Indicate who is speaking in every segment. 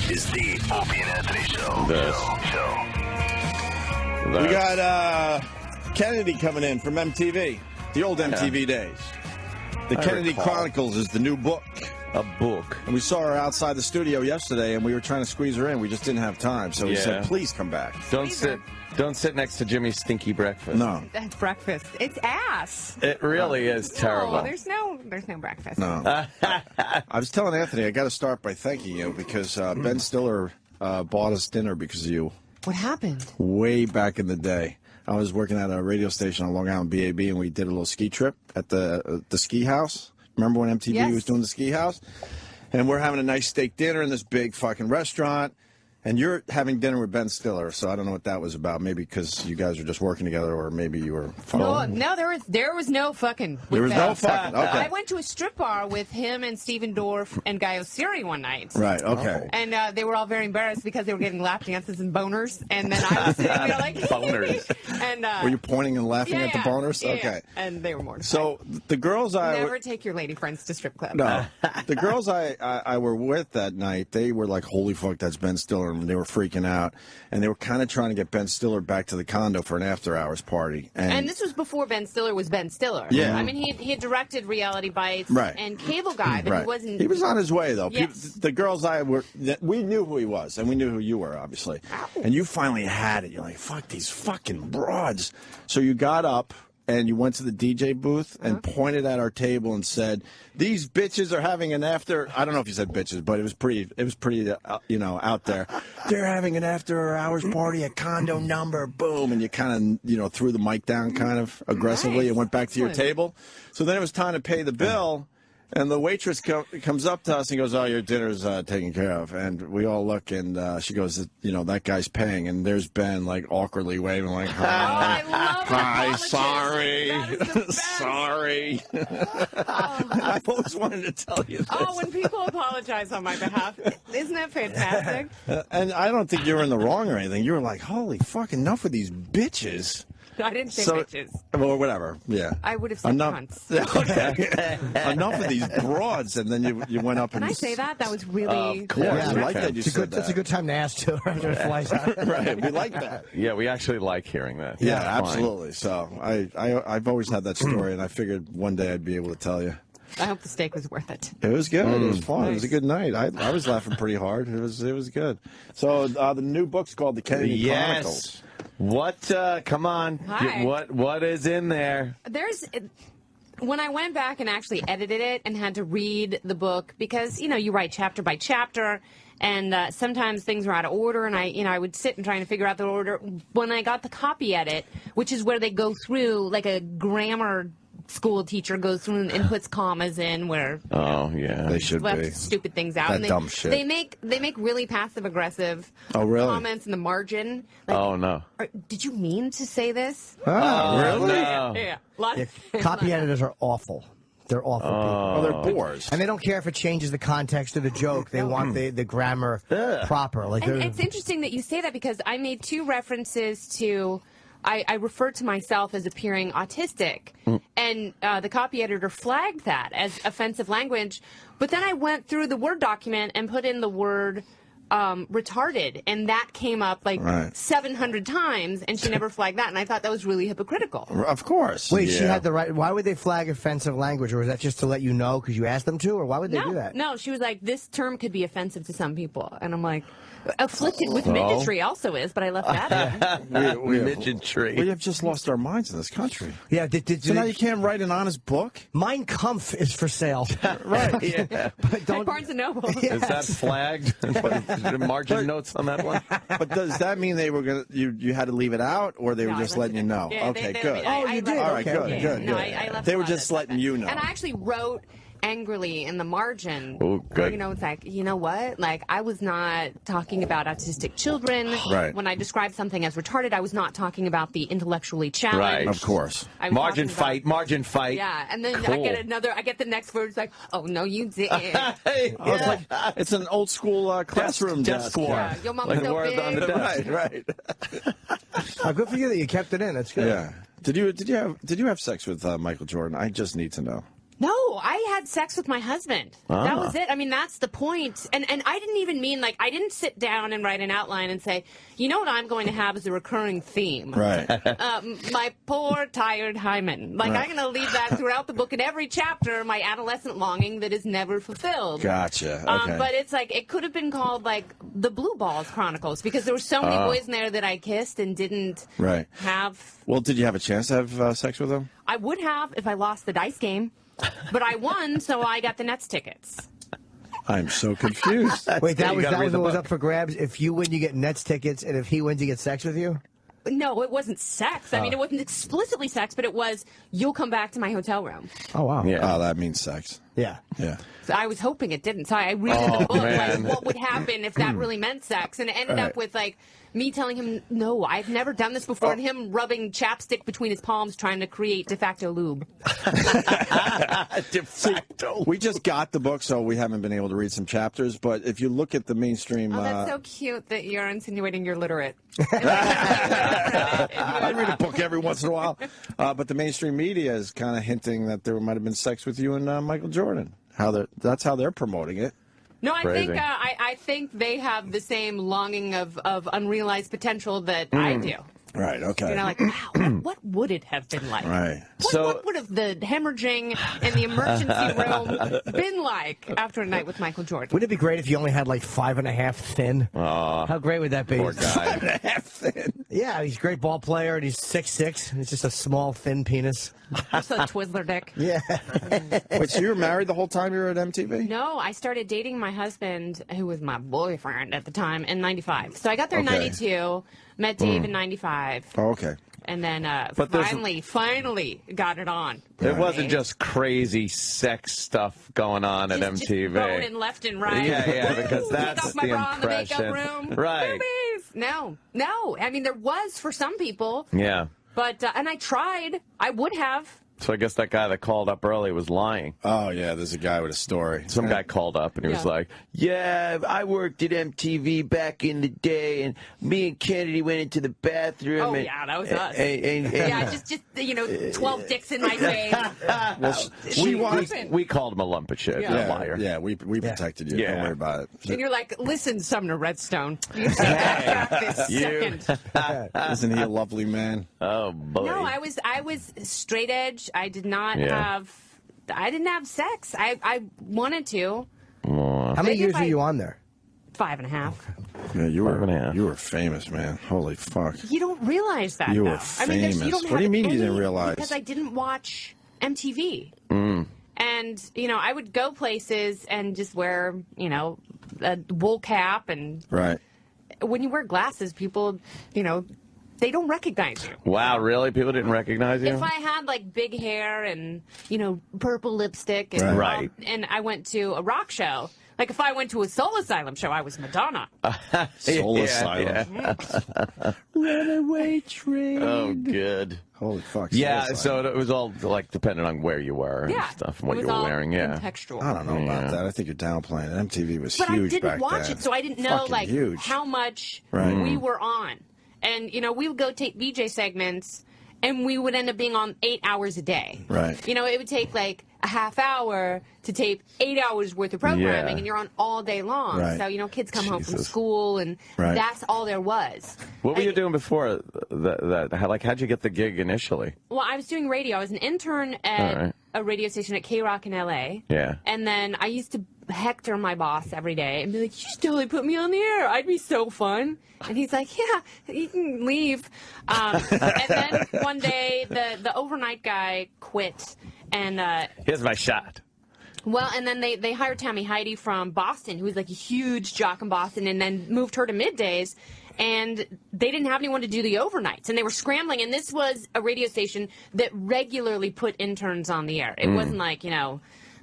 Speaker 1: is the Opie and Anthony Show.
Speaker 2: We got Kennedy coming in from MTV, the old MTV days. The Kennedy Chronicles is the new book.
Speaker 3: A book.
Speaker 2: And we saw her outside the studio yesterday, and we were trying to squeeze her in. We just didn't have time, so we said, please come back.
Speaker 3: Don't sit next to Jimmy's stinky breakfast.
Speaker 2: No.
Speaker 4: That's breakfast. It's ass.
Speaker 3: It really is terrible.
Speaker 4: There's no breakfast.
Speaker 2: No. I was telling Anthony, I got to start by thanking you because Ben Stiller bought us dinner because of you.
Speaker 4: What happened?
Speaker 2: Way back in the day. I was working at a radio station on Long Island, BAB, and we did a little ski trip at the ski house. Remember when MTV was doing the ski house? And we're having a nice steak dinner in this big fucking restaurant. And you're having dinner with Ben Stiller, so I don't know what that was about. Maybe because you guys were just working together, or maybe you were fucking.
Speaker 4: No, there was no fucking.
Speaker 2: There was no fucking. Okay.
Speaker 4: I went to a strip bar with him and Steven Dorff and Guy Osiri one night.
Speaker 2: Right. Okay.
Speaker 4: And they were all very embarrassed because they were getting lap dances and boners, and then I was sitting there like
Speaker 3: boners.
Speaker 4: And
Speaker 2: were you pointing and laughing at the boners?
Speaker 4: Yeah,
Speaker 2: okay.
Speaker 4: And they were mortified.
Speaker 2: So the girls
Speaker 4: never take your lady friends to strip clubs.
Speaker 2: No, the girls I were with that night, they were like, "Holy fuck, that's Ben Stiller," and they were freaking out. And they were kind of trying to get Ben Stiller back to the condo for an after-hours party. And
Speaker 4: this was before Ben Stiller was Ben Stiller.
Speaker 2: Yeah.
Speaker 4: I mean, he had directed Reality Bites and Cable Guy, but he wasn't...
Speaker 2: He was on his way, though.
Speaker 4: Yes.
Speaker 2: The girls we knew who he was, and we knew who you were, obviously. Ow. And you finally had it. You're like, fuck these fucking broads. So you got up, and you went to the DJ booth and pointed at our table and said, "These bitches are having an after." I don't know if you said bitches, but it was pretty, out there. They're having an after-hours party at condo number. Boom, and you kind of, threw the mic down kind of aggressively and went back to your table. So then it was time to pay the bill. And the waitress comes up to us and goes, "Oh, your dinner's taken care of." And we all look, and she goes, "That guy's paying." And there's Ben, like, awkwardly waving, like, "Hi,
Speaker 4: I love
Speaker 2: hi, sorry, sorry." I've always wanted to tell you this.
Speaker 4: Oh, when people apologize on my behalf, isn't that fantastic?
Speaker 2: And I don't think you were in the wrong or anything. You were like, "Holy fuck, enough with these bitches."
Speaker 4: I didn't say bitches.
Speaker 2: Well, whatever. Yeah.
Speaker 4: I would have said cunts.
Speaker 2: Okay. Enough of these broads, and then you went up and.
Speaker 4: Can I say that? That was really.
Speaker 2: Of course, I like that you said that.
Speaker 5: That's a good time to ask too. After it flies out.
Speaker 2: Right, we like that.
Speaker 3: Yeah, we actually like hearing that.
Speaker 2: Yeah, absolutely. So I've always had that story, and I figured one day I'd be able to tell you.
Speaker 4: I hope the steak was worth it.
Speaker 2: It was good. It was fun.
Speaker 4: Nice.
Speaker 2: It was a good night. I was laughing pretty hard. It was good. So the new book's called The Kennedy Chronicles.
Speaker 3: What? Come on.
Speaker 4: Hi.
Speaker 3: What is in there?
Speaker 4: When I went back and actually edited it and had to read the book, because, you write chapter by chapter, and sometimes things were out of order, and I would sit and trying to figure out the order. When I got the copy edit, which is where they go through, like a grammar school teacher goes through and puts commas in where
Speaker 2: they should
Speaker 4: left
Speaker 2: be
Speaker 4: stupid things out.
Speaker 2: That
Speaker 4: and
Speaker 2: dumb shit.
Speaker 4: They make really passive aggressive comments in the margin. Like,
Speaker 3: oh no!
Speaker 4: Did you mean to say this?
Speaker 2: Oh, really?
Speaker 3: No.
Speaker 4: Yeah.
Speaker 5: Copy editors are awful. They're awful people.
Speaker 2: Oh, they're bores.
Speaker 5: And they don't care if it changes the context of the joke. They want the grammar proper. Like
Speaker 4: and it's interesting that you say that because I made two references to. I referred to myself as appearing autistic, and the copy editor flagged that as offensive language. But then I went through the Word document and put in the word retarded, and that came up like 700 times, and she never flagged that, and I thought that was really hypocritical.
Speaker 2: Of course.
Speaker 5: Wait, she had the right. Why would they flag offensive language, or was that just to let you know because you asked them to, or why would they do that?
Speaker 4: No, she was like, this term could be offensive to some people, and I'm like, afflicted with midgetry also is, but I left that in.
Speaker 3: Midgetry.
Speaker 2: We have just lost our minds in this country.
Speaker 5: Yeah,
Speaker 2: so now you can't write an honest book?
Speaker 5: Mein Kampf is for sale.
Speaker 2: Right.
Speaker 3: Yeah.
Speaker 4: But don't, Barnes & Noble.
Speaker 3: Is that flagged? Margin notes on that one?
Speaker 2: But does that mean they were going to, you had to leave it out, or they were just letting you know?
Speaker 4: Yeah,
Speaker 2: okay,
Speaker 4: they
Speaker 2: good.
Speaker 5: You did?
Speaker 2: All right, good.
Speaker 4: No, I left
Speaker 2: they were just letting you know.
Speaker 4: And I actually wrote angrily in the margin.
Speaker 3: Oh, good.
Speaker 4: It's like, you know what? Like, I was not talking about autistic children.
Speaker 2: Right.
Speaker 4: When I described something as retarded, I was not talking about the intellectually challenged.
Speaker 3: Right.
Speaker 2: Of course.
Speaker 3: Margin fight.
Speaker 4: Yeah, and then
Speaker 3: cool.
Speaker 4: I get the next word. It's like, oh, no, you didn't.
Speaker 2: It's like, it's an old school classroom desk.
Speaker 4: Yeah, your mama's so big.
Speaker 3: On the desk.
Speaker 2: Right.
Speaker 5: Good for you that you kept it in. That's good.
Speaker 2: Yeah. Did you have sex with Michael Jordan? I just need to know.
Speaker 4: No, I had sex with my husband. That was it. I mean, that's the point. And I didn't even mean, like, I didn't sit down and write an outline and say, you know what I'm going to have as a recurring theme?
Speaker 2: Right.
Speaker 4: My poor, tired hymen. Like, I'm going to leave that throughout the book in every chapter, my adolescent longing that is never fulfilled.
Speaker 2: Gotcha. Okay.
Speaker 4: But it's like, it could have been called, like, the Blue Balls Chronicles, because there were so many boys in there that I kissed and didn't have...
Speaker 2: Well, did you have a chance to have sex with them?
Speaker 4: I would have if I lost the dice game, but I won, so I got the Nets tickets.
Speaker 2: I'm so confused.
Speaker 5: Wait, that was what was up for grabs? If you win, you get Nets tickets, and if he wins, you get sex with you?
Speaker 4: No, it wasn't sex. I mean, it wasn't explicitly sex, but it was, you'll come back to my hotel room.
Speaker 5: Oh, wow.
Speaker 2: Yeah. Oh, that means sex.
Speaker 5: Yeah.
Speaker 2: Yeah.
Speaker 4: So I was hoping it didn't. So I read in the book, like, what would happen if that really meant sex. And it ended up with, like, me telling him, no, I've never done this before, and him rubbing chapstick between his palms trying to create de facto lube.
Speaker 2: De facto. We just got the book, so we haven't been able to read some chapters. But if you look at the mainstream...
Speaker 4: Oh, that's so cute that you're insinuating you're literate.
Speaker 2: I read a book every once in a while. But the mainstream media is kind of hinting that there might have been sex with you and Michael Jordan. That's how they're promoting it.
Speaker 4: No, I think they have the same longing of unrealized potential that I do.
Speaker 2: Right, okay.
Speaker 4: You know, like, wow, what would it have been like?
Speaker 2: Right.
Speaker 4: What would have the hemorrhaging in the emergency room been like after a night with Michael Jordan?
Speaker 5: Wouldn't it be great if you only had like 5.5 thin? How great would that be?
Speaker 3: Poor guy.
Speaker 2: 5.5 thin.
Speaker 5: Yeah, he's a great ball player, and he's 6'6", and it's just a small, thin penis.
Speaker 4: Just a Twizzler dick.
Speaker 5: Yeah.
Speaker 2: Wait, so you were married the whole time you were at MTV?
Speaker 4: No, I started dating my husband, who was my boyfriend at the time, in 95. So I got there in 92, met Dave in 95.
Speaker 2: Oh, okay.
Speaker 4: And then
Speaker 3: But
Speaker 4: finally got it on.
Speaker 3: It wasn't just crazy sex stuff going on at MTV.
Speaker 4: Just boning left and right.
Speaker 3: Yeah, because that's
Speaker 4: Take off my
Speaker 3: the
Speaker 4: bra in the
Speaker 3: impression.
Speaker 4: makeup room.
Speaker 3: Right.
Speaker 4: Boobies. No. I mean, there was for some people.
Speaker 3: Yeah.
Speaker 4: But, and I tried. I would have.
Speaker 3: So I guess that guy that called up early was lying.
Speaker 2: Oh, yeah, there's a guy with a story.
Speaker 3: Some guy called up and he was like, yeah, I worked at MTV back in the day, and me and Kennedy went into the bathroom.
Speaker 4: Oh,
Speaker 3: and,
Speaker 4: yeah, that was us.
Speaker 3: Yeah,
Speaker 4: just 12 dicks in my face.
Speaker 3: We called him a lump of shit, a liar.
Speaker 2: Yeah, we protected you.
Speaker 3: Yeah.
Speaker 2: Don't worry about it.
Speaker 4: And you're like, listen, Sumner Redstone. You say that back this second.
Speaker 2: Isn't he a lovely man?
Speaker 3: Oh, boy.
Speaker 4: No, I was straight edge. I did not have. I didn't have sex. I wanted to.
Speaker 5: How many years were you on there?
Speaker 4: 5.5.
Speaker 2: Yeah, you were famous, man. Holy fuck.
Speaker 4: You don't realize that.
Speaker 2: You were
Speaker 4: though.
Speaker 2: famous.
Speaker 4: You don't
Speaker 2: What do you mean you didn't realize?
Speaker 4: Because I didn't watch MTV. And I would go places and just wear a wool cap, and
Speaker 2: Right.
Speaker 4: when you wear glasses, people they don't recognize you.
Speaker 3: Wow, really? People didn't recognize you?
Speaker 4: If I had like big hair and purple lipstick and
Speaker 3: Right.
Speaker 4: and I went to a rock show, like if I went to a Soul Asylum show, I was Madonna.
Speaker 2: Soul Asylum.
Speaker 3: Yeah.
Speaker 2: Runaway train.
Speaker 3: Oh, good.
Speaker 2: Holy fuck.
Speaker 3: Yeah,
Speaker 2: Soul
Speaker 3: so
Speaker 2: Asylum.
Speaker 3: it was all like depending on where you were and
Speaker 4: Yeah,
Speaker 3: stuff and what
Speaker 4: it
Speaker 3: you
Speaker 4: was
Speaker 3: were
Speaker 4: all
Speaker 3: wearing. Yeah.
Speaker 4: contextual.
Speaker 2: I don't know about that. I think you're downplaying it. MTV was
Speaker 4: But
Speaker 2: huge
Speaker 4: I didn't
Speaker 2: back
Speaker 4: watch
Speaker 2: then.
Speaker 4: it, so I didn't know
Speaker 2: Fucking huge.
Speaker 4: how much we were on. And we would go take VJ segments, and we would end up being on 8 hours a day.
Speaker 2: Right.
Speaker 4: It would take like a half hour to tape 8 hours worth of programming,
Speaker 3: Yeah.
Speaker 4: and you're on all day long.
Speaker 2: Right.
Speaker 4: So kids come home from
Speaker 3: Jesus.
Speaker 4: school, and
Speaker 2: Right.
Speaker 4: that's all there was.
Speaker 3: What were you
Speaker 4: And-
Speaker 3: doing before that? How'd you get the gig initially?
Speaker 4: Well, I was doing radio. I was an intern at
Speaker 3: All right.
Speaker 4: a radio station at K-Rock in L.A.
Speaker 3: Yeah.
Speaker 4: And then I used to hector my boss every day and be like, you should totally put me on the air. I'd be so fun. And he's like, yeah, you can leave. And then one day, the overnight guy quit. And
Speaker 3: Here's my shot.
Speaker 4: well, and then they hired Tammy Heidi from Boston, who was like a huge jock in Boston, and then moved her to middays. And they didn't have anyone to do the overnights, and they were scrambling. And this was a radio station that regularly put interns on the air. It wasn't like,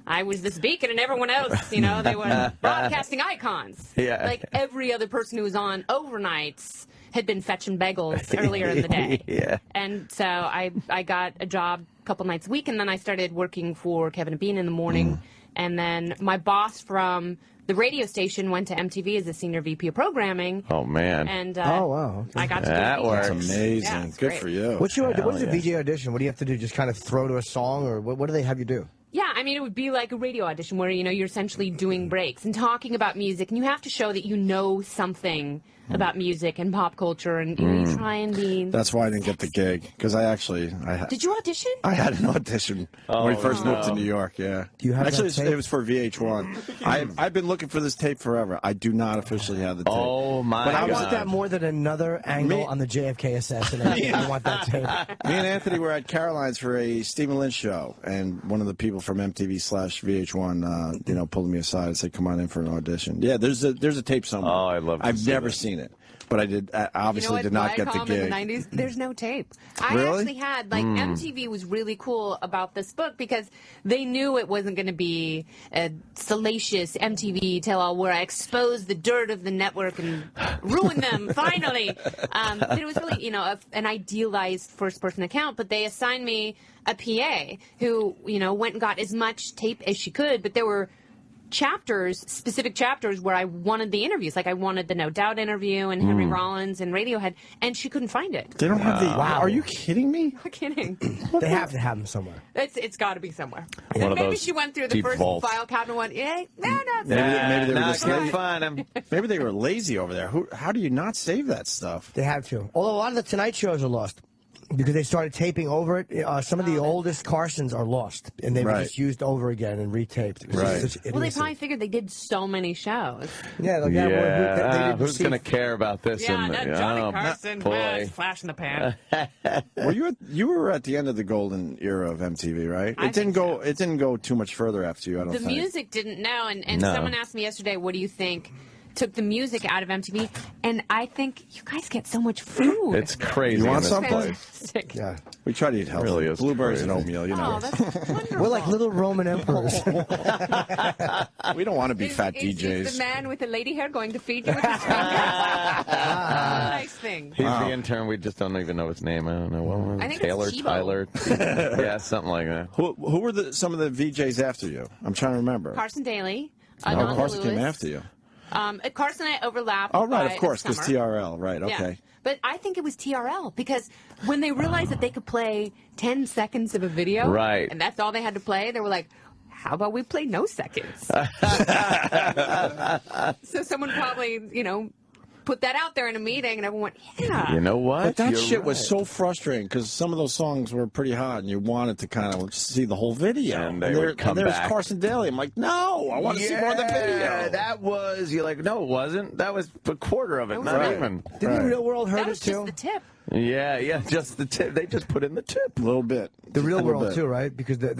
Speaker 4: I was this beacon and everyone else, they were broadcasting icons.
Speaker 3: Yeah.
Speaker 4: Like every other person who was on overnights had been fetching bagels earlier in the day.
Speaker 3: Yeah.
Speaker 4: And so I got a job a couple nights a week, and then I started working for Kevin and Bean in the morning. And then my boss from the radio station went to MTV as a senior VP of programming.
Speaker 3: Oh, man.
Speaker 4: And
Speaker 5: Oh, wow. Okay.
Speaker 4: I got to
Speaker 3: That
Speaker 4: do
Speaker 3: works.
Speaker 2: That's
Speaker 4: VJ.
Speaker 2: amazing.
Speaker 4: Yeah, it's
Speaker 2: Good
Speaker 4: great.
Speaker 2: for you.
Speaker 5: What is a
Speaker 3: Hell
Speaker 5: VJ audition? What do you have to do? Just kind of throw to a song, or what do they have you do?
Speaker 4: Yeah, I mean, it would be like a radio audition where, you're essentially doing breaks and talking about music, and you have to show that you know something about music and pop culture, and you try and be...
Speaker 2: That's why I didn't get the gig, because
Speaker 4: Did you audition?
Speaker 2: I had an audition when we first moved to New York, yeah.
Speaker 5: Do you have
Speaker 2: Actually,
Speaker 5: that tape?
Speaker 2: it was for VH1. I've been looking for this tape forever. I do not officially have the tape.
Speaker 3: Oh, my
Speaker 5: But I
Speaker 3: God.
Speaker 5: want that more than another angle on the JFK assassination. I want that tape.
Speaker 2: Me and Anthony were at Caroline's for a Stephen Lynch show, and one of the people from MTV/VH1, pulled me aside and said, "Come on in for an audition." Yeah, there's a tape somewhere.
Speaker 3: Oh, I love to
Speaker 2: I've
Speaker 3: see
Speaker 2: never
Speaker 3: that.
Speaker 2: seen it, but I obviously did not get the
Speaker 4: home
Speaker 2: gig.
Speaker 4: in the 90s, there's no tape. I
Speaker 2: Really?
Speaker 4: actually had, MTV was really cool about this book because they knew it wasn't going to be a salacious MTV tell-all where I exposed the dirt of the network and ruined them, finally. But it was really, an idealized first-person account, but they assigned me a PA who, went and got as much tape as she could, but there were specific chapters where I wanted the interviews. Like I wanted the No Doubt interview and Henry Rollins and Radiohead, and she couldn't find it.
Speaker 2: They don't have the. Wow. Are you kidding me?
Speaker 4: I'm kidding.
Speaker 5: They have to have them somewhere.
Speaker 4: It's got to be somewhere.
Speaker 3: One
Speaker 4: And
Speaker 3: of
Speaker 4: maybe
Speaker 3: those
Speaker 4: she went through the
Speaker 3: deep
Speaker 4: first
Speaker 3: vaults.
Speaker 4: file cabinet and went, no.
Speaker 2: Maybe they were just
Speaker 3: can't
Speaker 2: lazy.
Speaker 3: find him.
Speaker 2: Maybe they were lazy over there. How do you not save that stuff?
Speaker 5: They have to. Although a lot of the Tonight shows are lost. Because they started taping over it. Some of the oldest Carsons are lost, and they were
Speaker 2: Right.
Speaker 5: just used over again and retaped. It was
Speaker 2: Right.
Speaker 5: such
Speaker 4: Well, they
Speaker 5: idiocy.
Speaker 4: probably figured they did so many shows.
Speaker 5: Yeah, like,
Speaker 3: Yeah,
Speaker 5: they didn't
Speaker 3: who's
Speaker 5: receive-
Speaker 3: going to care about this?
Speaker 4: Yeah, that Johnny
Speaker 3: Oh,
Speaker 4: Carson,
Speaker 3: boy.
Speaker 4: flash in the pan.
Speaker 2: You were at the end of the golden era of MTV, right?
Speaker 4: I
Speaker 2: It didn't
Speaker 4: think
Speaker 2: go.
Speaker 4: so.
Speaker 2: It didn't go too much further after you. I don't
Speaker 4: The
Speaker 2: think.
Speaker 4: music didn't know, and
Speaker 3: No.
Speaker 4: someone asked me yesterday, what do you think took the music out of MTV? And I think you guys get so much food.
Speaker 3: It's crazy.
Speaker 2: You want
Speaker 3: in this
Speaker 2: some?
Speaker 3: place.
Speaker 4: Fantastic.
Speaker 5: Yeah.
Speaker 2: We try to eat healthy.
Speaker 3: Really is
Speaker 2: Blueberries and
Speaker 3: crazy.
Speaker 2: oatmeal,
Speaker 4: Oh, that's wonderful.
Speaker 5: We're like little Roman emperors.
Speaker 2: We don't want to be fat
Speaker 4: Is
Speaker 2: DJs.
Speaker 4: the man with the lady hair going to feed you with his finger? Nice thing.
Speaker 3: He's the intern. We just don't even know his name. I don't know. What was it?
Speaker 4: I think
Speaker 3: Taylor,
Speaker 4: it's Chibo.
Speaker 3: Tyler. Yeah, something like that.
Speaker 2: Who were some of the VJs after you? I'm trying to remember.
Speaker 4: Carson Daly.
Speaker 2: Oh,
Speaker 4: Nanda
Speaker 2: Carson came
Speaker 4: Lewis.
Speaker 2: after you.
Speaker 4: Carson and I overlapped.
Speaker 2: Oh, right,
Speaker 4: by
Speaker 2: of course,
Speaker 4: a
Speaker 2: because
Speaker 4: summer.
Speaker 2: TRL, right?
Speaker 4: Yeah.
Speaker 2: Okay.
Speaker 4: But I think it was TRL because when they realized that they could play 10 seconds of a video,
Speaker 3: Right.
Speaker 4: and that's all they had to play, they were like, how about we play no seconds? So someone probably, put that out there in a meeting, and everyone went, yeah.
Speaker 3: You know what?
Speaker 2: But that
Speaker 3: You're
Speaker 2: shit
Speaker 3: right.
Speaker 2: was so frustrating because some of those songs were pretty hot, and you wanted to kind of see the whole video.
Speaker 3: And they would come
Speaker 2: there's
Speaker 3: back.
Speaker 2: Carson Daly. I'm like, no, I want to see more of the video.
Speaker 3: That was, you're like, no, it wasn't. That was a quarter of it, not
Speaker 2: Right.
Speaker 3: even.
Speaker 5: Didn't
Speaker 2: Right.
Speaker 5: the Real World
Speaker 4: That
Speaker 5: hurt
Speaker 4: was
Speaker 5: it
Speaker 4: just
Speaker 5: too?
Speaker 4: the tip.
Speaker 3: Yeah, just the tip. They just put in the tip.
Speaker 2: A little bit.
Speaker 5: The Real
Speaker 2: A little
Speaker 5: World
Speaker 2: bit.
Speaker 5: too, right? Because that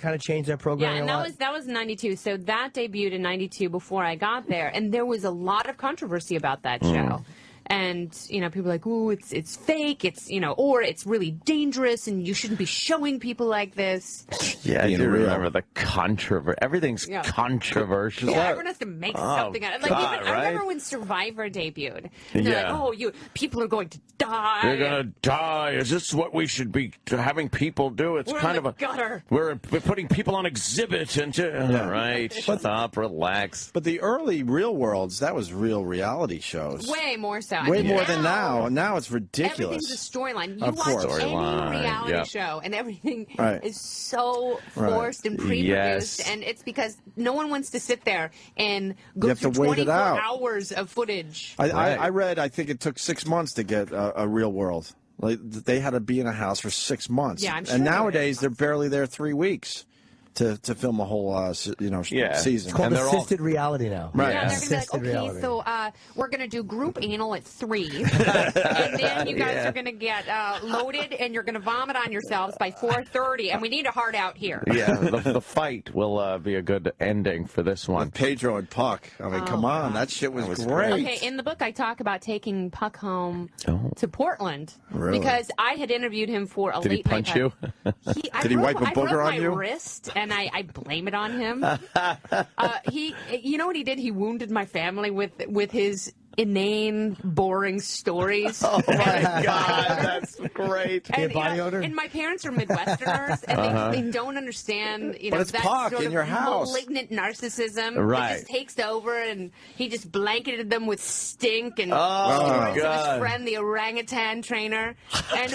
Speaker 5: kind of changed their
Speaker 4: Yeah,
Speaker 5: programming
Speaker 4: and
Speaker 5: a lot.
Speaker 4: that was 92. So that debuted in 92 before I got there, and there was a lot of controversy about that show. And people are like, "Ooh, it's fake. It's or it's really dangerous, and you shouldn't be showing people like this."
Speaker 3: Yeah, I
Speaker 2: Being
Speaker 3: do
Speaker 2: real.
Speaker 3: remember the controversy. Everything's
Speaker 4: Yeah.
Speaker 3: controversial.
Speaker 4: Yeah, everyone has to make something out of it. Like
Speaker 3: God,
Speaker 4: even I
Speaker 3: right?
Speaker 4: remember when Survivor debuted. They're
Speaker 3: Yeah.
Speaker 4: like, "Oh, people are going to die.
Speaker 3: They're gonna die. Is this what we should be having people do? It's
Speaker 4: We're
Speaker 3: kind
Speaker 4: in the
Speaker 3: of
Speaker 4: gutter.
Speaker 3: We're putting people on exhibit and all right. Stop, relax.
Speaker 2: But the early Real Worlds, that was real reality shows.
Speaker 4: Way more so.
Speaker 2: Way more than now. Now it's ridiculous.
Speaker 4: Everything's a storyline. You
Speaker 2: Of
Speaker 4: watch
Speaker 2: course.
Speaker 4: any
Speaker 3: Storyline,
Speaker 4: reality
Speaker 3: yeah.
Speaker 4: show, and everything
Speaker 2: Right.
Speaker 4: is so
Speaker 2: Right.
Speaker 4: forced and pre-produced,
Speaker 3: Yes.
Speaker 4: and it's because no one wants to sit there and go
Speaker 2: You have
Speaker 4: through
Speaker 2: to wait it
Speaker 4: 24
Speaker 2: out.
Speaker 4: hours of footage.
Speaker 2: I read, I think it took 6 months to get a Real World. Like they had to be in a house for 6 months.
Speaker 4: Yeah, I'm sure
Speaker 2: and
Speaker 4: they were
Speaker 2: nowadays
Speaker 4: there.
Speaker 2: they're barely there 3 weeks to film a whole
Speaker 3: Yeah.
Speaker 2: season.
Speaker 5: It's called
Speaker 3: And they're all-
Speaker 5: assisted reality now.
Speaker 2: Right.
Speaker 4: Yeah, they're gonna be
Speaker 5: Assisted
Speaker 4: like, okay,
Speaker 5: reality.
Speaker 4: so we're gonna do group anal at 3, and then you guys
Speaker 3: Yeah.
Speaker 4: are gonna get loaded, and you're gonna vomit on yourselves by 4:30, and we need a heart out here.
Speaker 3: Yeah, the fight will be a good ending for this one.
Speaker 2: Pedro and Puck. I mean, come on, that shit was, great.
Speaker 4: Okay, in the book, I talk about taking Puck home
Speaker 3: Oh.
Speaker 4: to Portland
Speaker 2: Really?
Speaker 4: because I had interviewed him for a
Speaker 3: Did he
Speaker 4: late night.
Speaker 3: punch you?
Speaker 2: Did he wipe a booger
Speaker 4: I broke
Speaker 2: on
Speaker 4: my
Speaker 2: you?
Speaker 4: wrist, and I blame it on him. You know what he did? He wounded my family with his inane, boring stories.
Speaker 3: Oh my God, that's great.
Speaker 4: And,
Speaker 5: body odor?
Speaker 4: and my parents are Midwesterners, and they don't understand,
Speaker 2: But it's
Speaker 4: that
Speaker 2: Puck
Speaker 4: sort
Speaker 2: in
Speaker 4: of
Speaker 2: your house.
Speaker 4: malignant narcissism
Speaker 3: Right.
Speaker 4: that just takes over, and he just blanketed them with stink and
Speaker 3: Oh,
Speaker 4: stories of his
Speaker 3: God.
Speaker 4: friend, the orangutan trainer. And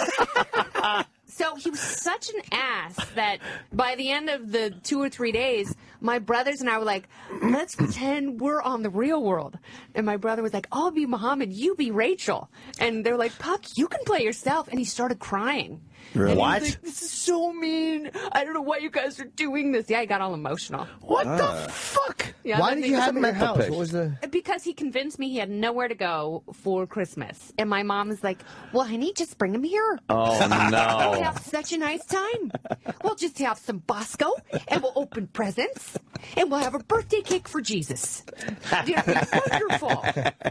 Speaker 4: So he was such an ass that by the end of the 2 or 3 days, my brothers and I were like, let's pretend we're on the real world. And my brother was like, I'll be Muhammad, you be Rachel. And they were like, Puck, you can play yourself. And he started crying.
Speaker 2: Really?
Speaker 4: And he
Speaker 2: What?
Speaker 4: was like, this is so mean. I don't know why you guys are doing this. Yeah, he got all emotional.
Speaker 3: What the fuck?
Speaker 4: Yeah,
Speaker 5: Why
Speaker 4: then
Speaker 5: did you have him in your
Speaker 3: mental
Speaker 5: house?
Speaker 3: pitch.
Speaker 5: What was the?
Speaker 4: Because he convinced me he had nowhere to go for Christmas. And my mom was like, well, honey, just bring him here.
Speaker 3: Oh,
Speaker 4: We'll
Speaker 3: no.
Speaker 4: have such a nice time. We'll just have some Bosco, and we'll open presents, and we'll have a birthday cake for Jesus. It'll be wonderful.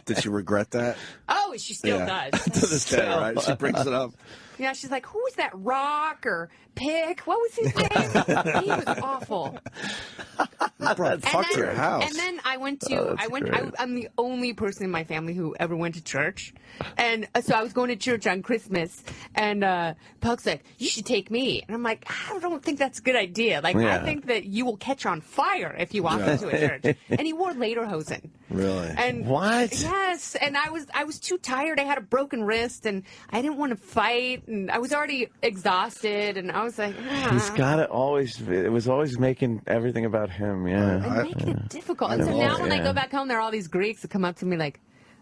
Speaker 2: Did you regret that?
Speaker 4: Oh, she still does.
Speaker 2: To this day, right? She brings it up.
Speaker 4: Yeah, she's like, who was that Rock or Pick? What was his name? He was awful.
Speaker 2: Fuck your house.
Speaker 4: And then I went to, I'm the only person in my family who ever went to church. And so I was going to church on Christmas, and Puck's like, you should take me. And I'm like, I don't think that's a good idea. Like, I think that you will catch on fire if you walk into a church. And he wore lederhosen.
Speaker 2: Really?
Speaker 4: And
Speaker 3: What?
Speaker 4: Yes. And I was too tired. I had a broken wrist, and I didn't want to fight, and I was already exhausted, and I was like,
Speaker 3: He's got it always. It was always making everything about him. Yeah.
Speaker 4: and making it difficult. And so now when I go back home, there are all these Greeks that come up to me like,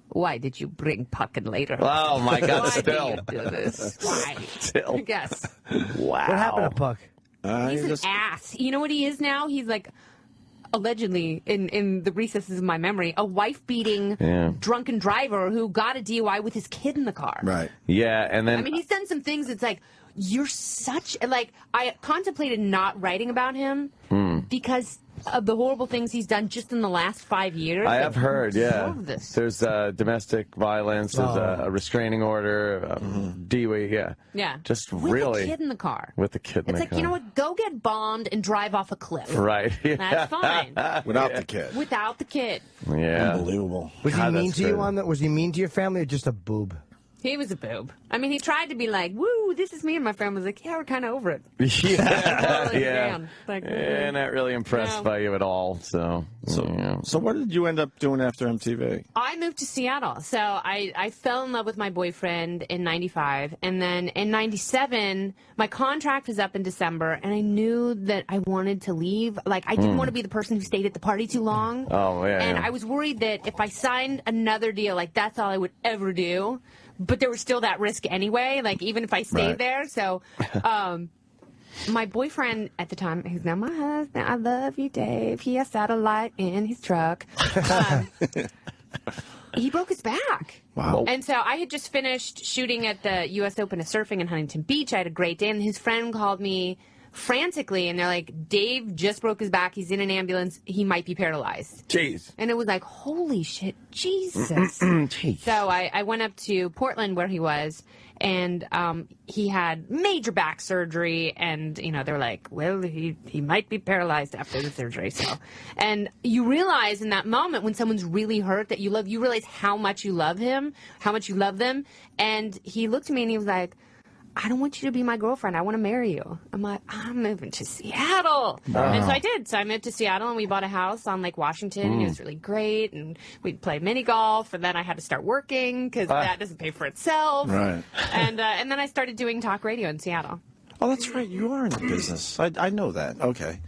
Speaker 4: why did you bring Puck and later?
Speaker 3: Oh my God!
Speaker 4: Why
Speaker 3: Still.
Speaker 4: do you do this? Why?
Speaker 3: Still.
Speaker 4: Yes.
Speaker 3: Wow.
Speaker 5: What happened to Puck?
Speaker 4: He's an ass. You know what he is now? He's like, allegedly, in the recesses of my memory, a wife-beating drunken driver who got a DUI with his kid in the car.
Speaker 2: Right.
Speaker 3: Yeah, and then
Speaker 4: I mean, he's done some things that's like, you're such, like, I contemplated not writing about him because of the horrible things he's done just in the last 5 years.
Speaker 3: I have heard, yeah.
Speaker 4: This.
Speaker 3: There's domestic violence, there's a restraining order, DUI, yeah.
Speaker 4: Yeah.
Speaker 3: Just
Speaker 4: with
Speaker 3: really.
Speaker 4: a kid in the car.
Speaker 3: With the kid in
Speaker 4: It's
Speaker 3: the
Speaker 4: like,
Speaker 3: car.
Speaker 4: you know what? Go get bombed and drive off a cliff.
Speaker 3: Right.
Speaker 4: That's fine.
Speaker 2: Without the kid.
Speaker 4: Without the kid.
Speaker 3: Yeah.
Speaker 2: Unbelievable.
Speaker 5: Was he
Speaker 3: God,
Speaker 5: mean
Speaker 3: that's
Speaker 5: to you
Speaker 3: great.
Speaker 5: on that? Was he mean to your family or just a boob?
Speaker 4: He was a boob. I mean, he tried to be like, woo, this is me. And my friend was like, yeah, we're kind of over it.
Speaker 3: Yeah.
Speaker 4: Totally
Speaker 3: yeah.
Speaker 4: down. Like,
Speaker 3: Yeah, not really impressed
Speaker 4: No.
Speaker 3: by you at all. So yeah.
Speaker 2: So what did you end up doing after MTV?
Speaker 4: I moved to Seattle. So I fell in love with my boyfriend in 95. And then in 97, my contract was up in December. And I knew that I wanted to leave. Like, I didn't want to be the person who stayed at the party too long.
Speaker 3: Oh, yeah.
Speaker 4: And
Speaker 3: yeah.
Speaker 4: I was worried that if I signed another deal, like, that's all I would ever do. But there was still that risk anyway, like, even if I stayed
Speaker 2: Right.
Speaker 4: there. So, my boyfriend at the time, who's now my husband, I love you, Dave. He has satellite in his truck. He broke his back.
Speaker 2: Wow.
Speaker 4: And so I had just finished shooting at the U.S. Open of surfing in Huntington Beach. I had a great day, and his friend called me frantically, and they're like, Dave just broke his back. He's in an ambulance. He might be paralyzed.
Speaker 3: Jeez.
Speaker 4: And it was like, holy shit, Jesus.
Speaker 3: Jeez.
Speaker 4: So I went up to Portland where he was, and he had major back surgery, and, you know, they're like, well, he might be paralyzed after the surgery. So, and you realize in that moment when someone's really hurt that you love, you realize how much you love him, how much you love them. And he looked at me and he was like, I don't want you to be my girlfriend. I want to marry you. I'm like, I'm moving to Seattle.
Speaker 2: Wow.
Speaker 4: And so I did. So I moved to Seattle, and we bought a house on Lake Washington, and it was really great. And we'd play mini golf, and then I had to start working because that doesn't pay for itself.
Speaker 2: Right.
Speaker 4: And then I started doing talk radio in Seattle.
Speaker 2: Oh, that's right. You are in the business. I know that. Okay.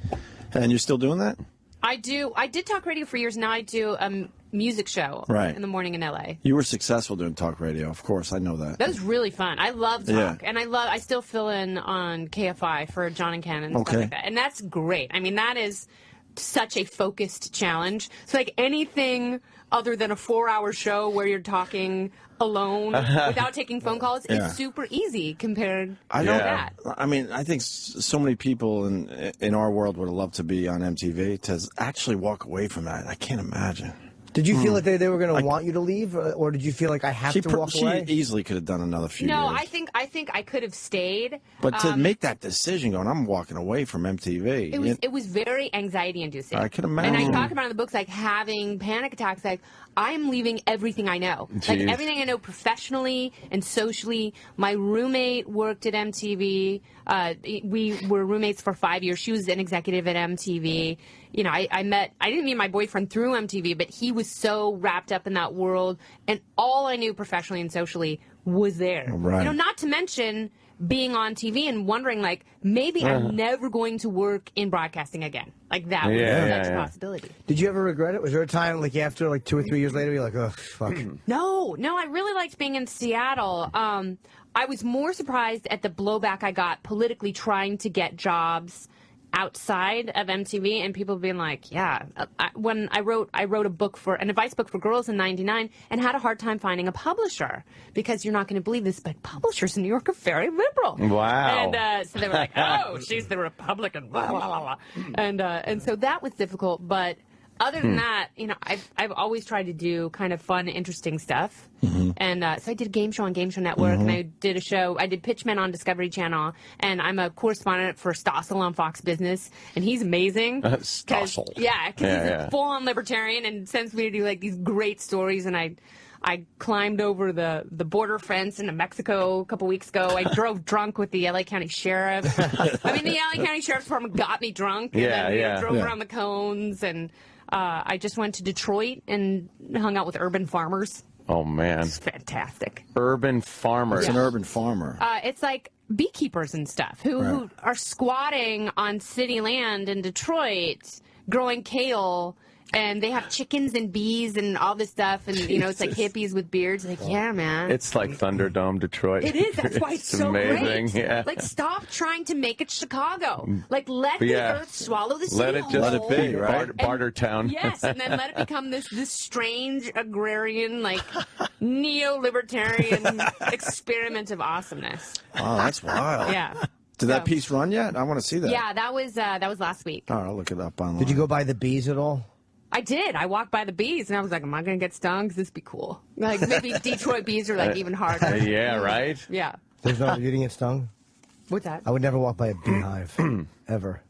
Speaker 2: And you're still doing that?
Speaker 4: I did talk radio for years. Now I do a music show
Speaker 2: Right.
Speaker 4: in the morning in LA.
Speaker 2: You were successful doing talk radio. Of course, I know that.
Speaker 4: That was really fun. I love talk,
Speaker 2: Yeah.
Speaker 4: and I still fill in on KFI for John and Ken and stuff
Speaker 2: Okay.
Speaker 4: like that, and that's great. I mean, that is such a focused challenge. So like anything other than a 4-hour show where you're talking alone without taking phone calls
Speaker 2: Yeah.
Speaker 4: is super easy compared
Speaker 2: I
Speaker 4: to
Speaker 2: know
Speaker 4: that.
Speaker 2: I mean, I think so many people in our world would have loved to be on MTV. To actually walk away from that, I can't imagine.
Speaker 5: Did you feel like they were going to want you to leave, or did you feel like I have to walk
Speaker 2: She
Speaker 5: away?
Speaker 2: easily could have done another few
Speaker 4: No,
Speaker 2: years.
Speaker 4: I think I could have stayed.
Speaker 2: But to make that decision, going, I'm walking away from MTV.
Speaker 4: It was very anxiety inducing.
Speaker 2: I can
Speaker 4: And I
Speaker 2: imagine.
Speaker 4: talk about in the books like having panic attacks. Like I am leaving everything I know, like
Speaker 3: Jeez.
Speaker 4: everything I know professionally and socially. My roommate worked at MTV. We were roommates for 5 years. She was an executive at MTV. You know, I didn't meet my boyfriend through MTV, but he was so wrapped up in that world, and all I knew professionally and socially was there.
Speaker 2: Right.
Speaker 4: You know, not to mention being on TV and wondering, like, maybe I'm never going to work in broadcasting again. Like, that was such a possibility.
Speaker 5: Did you ever regret it? Was there a time, like, after, like, 2 or 3 years later, you're like, oh, fuck?
Speaker 4: No, I really liked being in Seattle. I was more surprised at the blowback I got politically trying to get jobs outside of MTV, and people being like, yeah. When I wrote a book an advice book for girls in '99, and had a hard time finding a publisher, because you're not going to believe this, but publishers in New York are very liberal.
Speaker 3: Wow.
Speaker 4: And so they were like, oh, she's the Republican, blah, blah, blah, blah. And so that was difficult, but other than that, you know, I've always tried to do kind of fun, interesting stuff. And so I did a game show on Game Show Network, and I did a show. I did Pitchmen on Discovery Channel, and I'm a correspondent for Stossel on Fox Business, and he's amazing.
Speaker 3: Stossel.
Speaker 4: Yeah, because he's a full-on libertarian and sends me to do like these great stories, and I climbed over the border fence into Mexico a couple weeks ago. I drove drunk with the LA County Sheriff. I mean, the LA County Sheriff's Department got me drunk, and then drove around the cones, and I just went to Detroit and hung out with urban farmers.
Speaker 3: Oh, man.
Speaker 4: It's fantastic.
Speaker 3: Urban farmers.
Speaker 2: It's an urban farmer.
Speaker 4: It's like beekeepers and stuff who are squatting on city land in Detroit, growing kale, and they have chickens and bees and all this stuff, and, you know, it's like hippies with beards. Like, yeah, man.
Speaker 3: It's like Thunderdome, Detroit.
Speaker 4: It is. That's why it's so
Speaker 3: amazing.
Speaker 4: great.
Speaker 3: Yeah.
Speaker 4: Like, stop trying to make it Chicago. Like, let the earth swallow the sea
Speaker 3: Let it just
Speaker 4: whole.
Speaker 2: be, right?
Speaker 3: Barter town.
Speaker 4: Yes, and then let it become this strange agrarian, like, neo-libertarian experiment of awesomeness.
Speaker 2: Oh, that's wild.
Speaker 4: Yeah.
Speaker 2: Did that piece run yet? I want to see that.
Speaker 4: Yeah, that was last week.
Speaker 2: Oh, I'll look it up online.
Speaker 5: Did you go by the bees at all?
Speaker 4: I did. I walked by the bees, and I was like, am I going to get stung? Because this would be cool. Like, maybe Detroit bees are, like, even harder.
Speaker 3: Yeah, right?
Speaker 4: Yeah.
Speaker 5: You didn't get stung?
Speaker 4: What's that?
Speaker 5: I would never walk by a beehive, ever.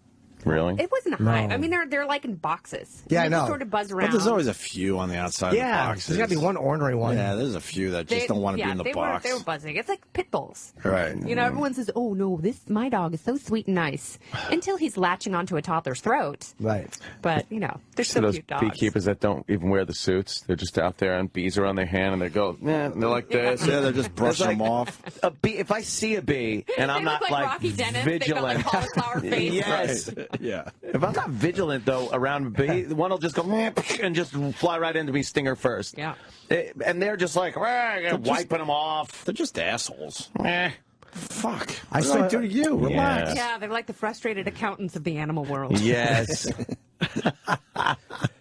Speaker 3: Really?
Speaker 4: It wasn't a hive. I mean, they're like in boxes.
Speaker 5: Yeah,
Speaker 4: you
Speaker 5: I know.
Speaker 4: Just sort of buzz around.
Speaker 2: But there's always a few on the outside of the boxes.
Speaker 5: There's got to be one ornery one.
Speaker 2: Yeah, there's a few that just don't want to be in the box.
Speaker 4: They were buzzing. It's like pit bulls.
Speaker 2: Right.
Speaker 4: You know, everyone says, oh, no, my dog is so sweet and nice, until he's latching onto a toddler's throat.
Speaker 5: Right.
Speaker 4: But, you know, they're so
Speaker 3: those
Speaker 4: cute dogs.
Speaker 3: beekeepers that don't even wear the suits, they're just out there and bees are on their hand and they go, and they're like this.
Speaker 2: Yeah, they're just brushing them off.
Speaker 3: A bee, if I see a bee and I'm
Speaker 4: They
Speaker 3: not
Speaker 4: look like Rocky Dennis.
Speaker 3: vigilant.
Speaker 4: They got like cauliflower face.
Speaker 3: Yes.
Speaker 2: Yeah.
Speaker 3: If I'm not vigilant, though, around a bee, one will just go and just fly right into me, stinger first.
Speaker 4: Yeah.
Speaker 3: And they're just like, wiping them off.
Speaker 2: They're just assholes. Fuck.
Speaker 5: I
Speaker 2: What did I do to you? Relax.
Speaker 4: Yeah, they're like the frustrated accountants of the animal world.
Speaker 3: Yes.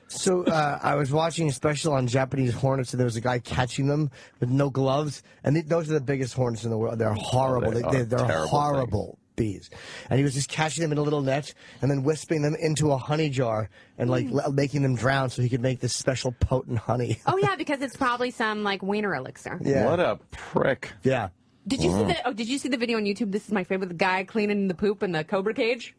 Speaker 5: So I was watching a special on Japanese hornets, and there was a guy catching them with no gloves. And those are the biggest hornets in the world. They're horrible. They're horrible bees. And he was just catching them in a little net and then wisping them into a honey jar and like making them drown so he could make this special potent honey.
Speaker 4: Oh, yeah, because it's probably some like wiener elixir.
Speaker 5: Yeah.
Speaker 3: What a prick.
Speaker 5: Yeah.
Speaker 4: Did you see the video on YouTube? This is my favorite. The guy cleaning the poop in the cobra cage.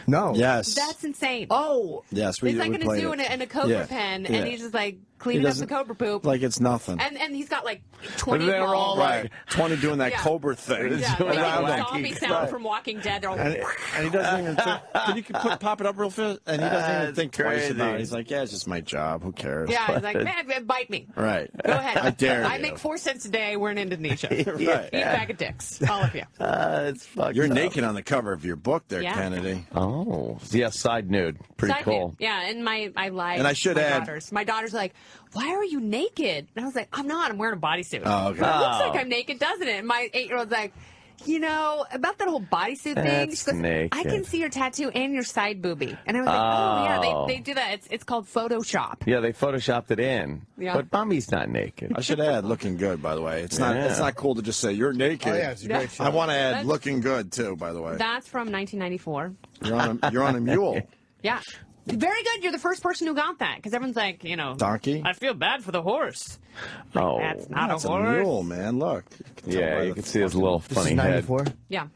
Speaker 5: No.
Speaker 2: Yes.
Speaker 4: That's insane.
Speaker 5: Oh.
Speaker 2: Yes,
Speaker 4: He's like in a zoo in a cobra pen, and he's just like cleaning up the cobra poop.
Speaker 2: Like it's nothing.
Speaker 4: And he's got like 20
Speaker 3: They're
Speaker 4: balls.
Speaker 3: all like
Speaker 2: 20 doing that
Speaker 4: Yeah.
Speaker 2: cobra thing.
Speaker 4: Yeah,
Speaker 3: doing
Speaker 4: making
Speaker 3: that
Speaker 4: the
Speaker 3: wacky-
Speaker 4: zombie sound from Walking Dead. They're all
Speaker 2: And he doesn't even think. Can you pop it up real fast? And he doesn't even think twice
Speaker 3: crazy.
Speaker 2: about it. He's like, yeah, it's just my job. Who cares?
Speaker 4: yeah, he's like, man, bite me.
Speaker 2: Right.
Speaker 4: Go ahead.
Speaker 2: I dare you.
Speaker 4: I make 4 cents a day. We're in Indonesia.
Speaker 2: Right.
Speaker 4: Eat a bag of dicks, all of you.
Speaker 3: It's fucked
Speaker 2: You're
Speaker 3: up.
Speaker 2: naked on the cover of your book there,
Speaker 4: Yeah.
Speaker 2: Kennedy.
Speaker 3: Oh. Yeah, side nude. Pretty
Speaker 4: Side
Speaker 3: cool.
Speaker 4: note. Yeah, and I lied.
Speaker 2: And I should
Speaker 4: my
Speaker 2: add-
Speaker 4: daughters. My daughter's like, why are you naked? And I was like, I'm not. I'm wearing a bodysuit.
Speaker 2: Oh, okay.
Speaker 4: It looks like I'm naked, doesn't it? And my 8-year-old's like, you know, about that whole bodysuit thing.
Speaker 3: That's
Speaker 4: She goes,
Speaker 3: naked.
Speaker 4: I can see your tattoo and your side boobie. And I was like, oh, yeah,
Speaker 3: Oh.
Speaker 4: they do that. It's called Photoshop.
Speaker 3: Yeah, they photoshopped it in.
Speaker 4: Yeah.
Speaker 3: But Mommy's not naked.
Speaker 2: I should add looking good, by the way. It's not cool to just say you're naked.
Speaker 5: Oh, yeah, it's a great show.
Speaker 2: I want to add
Speaker 4: That's-
Speaker 2: looking good too, by the way.
Speaker 4: That's from 1994.
Speaker 2: You're on a mule.
Speaker 4: Yeah. Very good. You're the first person who got that because everyone's like, you know,
Speaker 2: Donkey?
Speaker 4: I feel bad for the horse.
Speaker 3: Oh.
Speaker 4: That's not
Speaker 2: That's
Speaker 4: a
Speaker 2: a
Speaker 4: horse.
Speaker 2: mule, man. Look. You can tell
Speaker 3: Yeah,
Speaker 2: by
Speaker 3: you
Speaker 2: the
Speaker 3: can see his little
Speaker 5: This
Speaker 3: funny
Speaker 5: is
Speaker 3: head.
Speaker 5: 94.
Speaker 4: Yeah.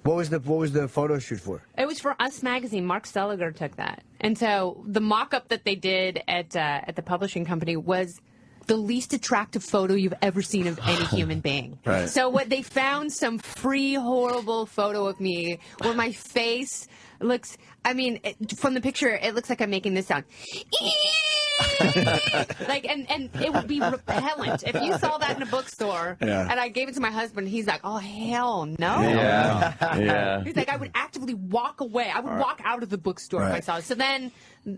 Speaker 5: What was the photo shoot for?
Speaker 4: It was for Us Magazine. Mark Seliger took that. And so the mock-up that they did at the publishing company was the least attractive photo you've ever seen of any human being.
Speaker 2: Right.
Speaker 4: So what they found some free, horrible photo of me where my face looks, I mean, from the picture, it looks like I'm making this sound. like, and it would be repellent if you saw that in a bookstore.
Speaker 2: Yeah.
Speaker 4: And I gave it to my husband. He's like, "Oh hell no!"
Speaker 3: Yeah, yeah.
Speaker 4: He's like, I would actively walk away. I would walk out of the bookstore if I saw it. So then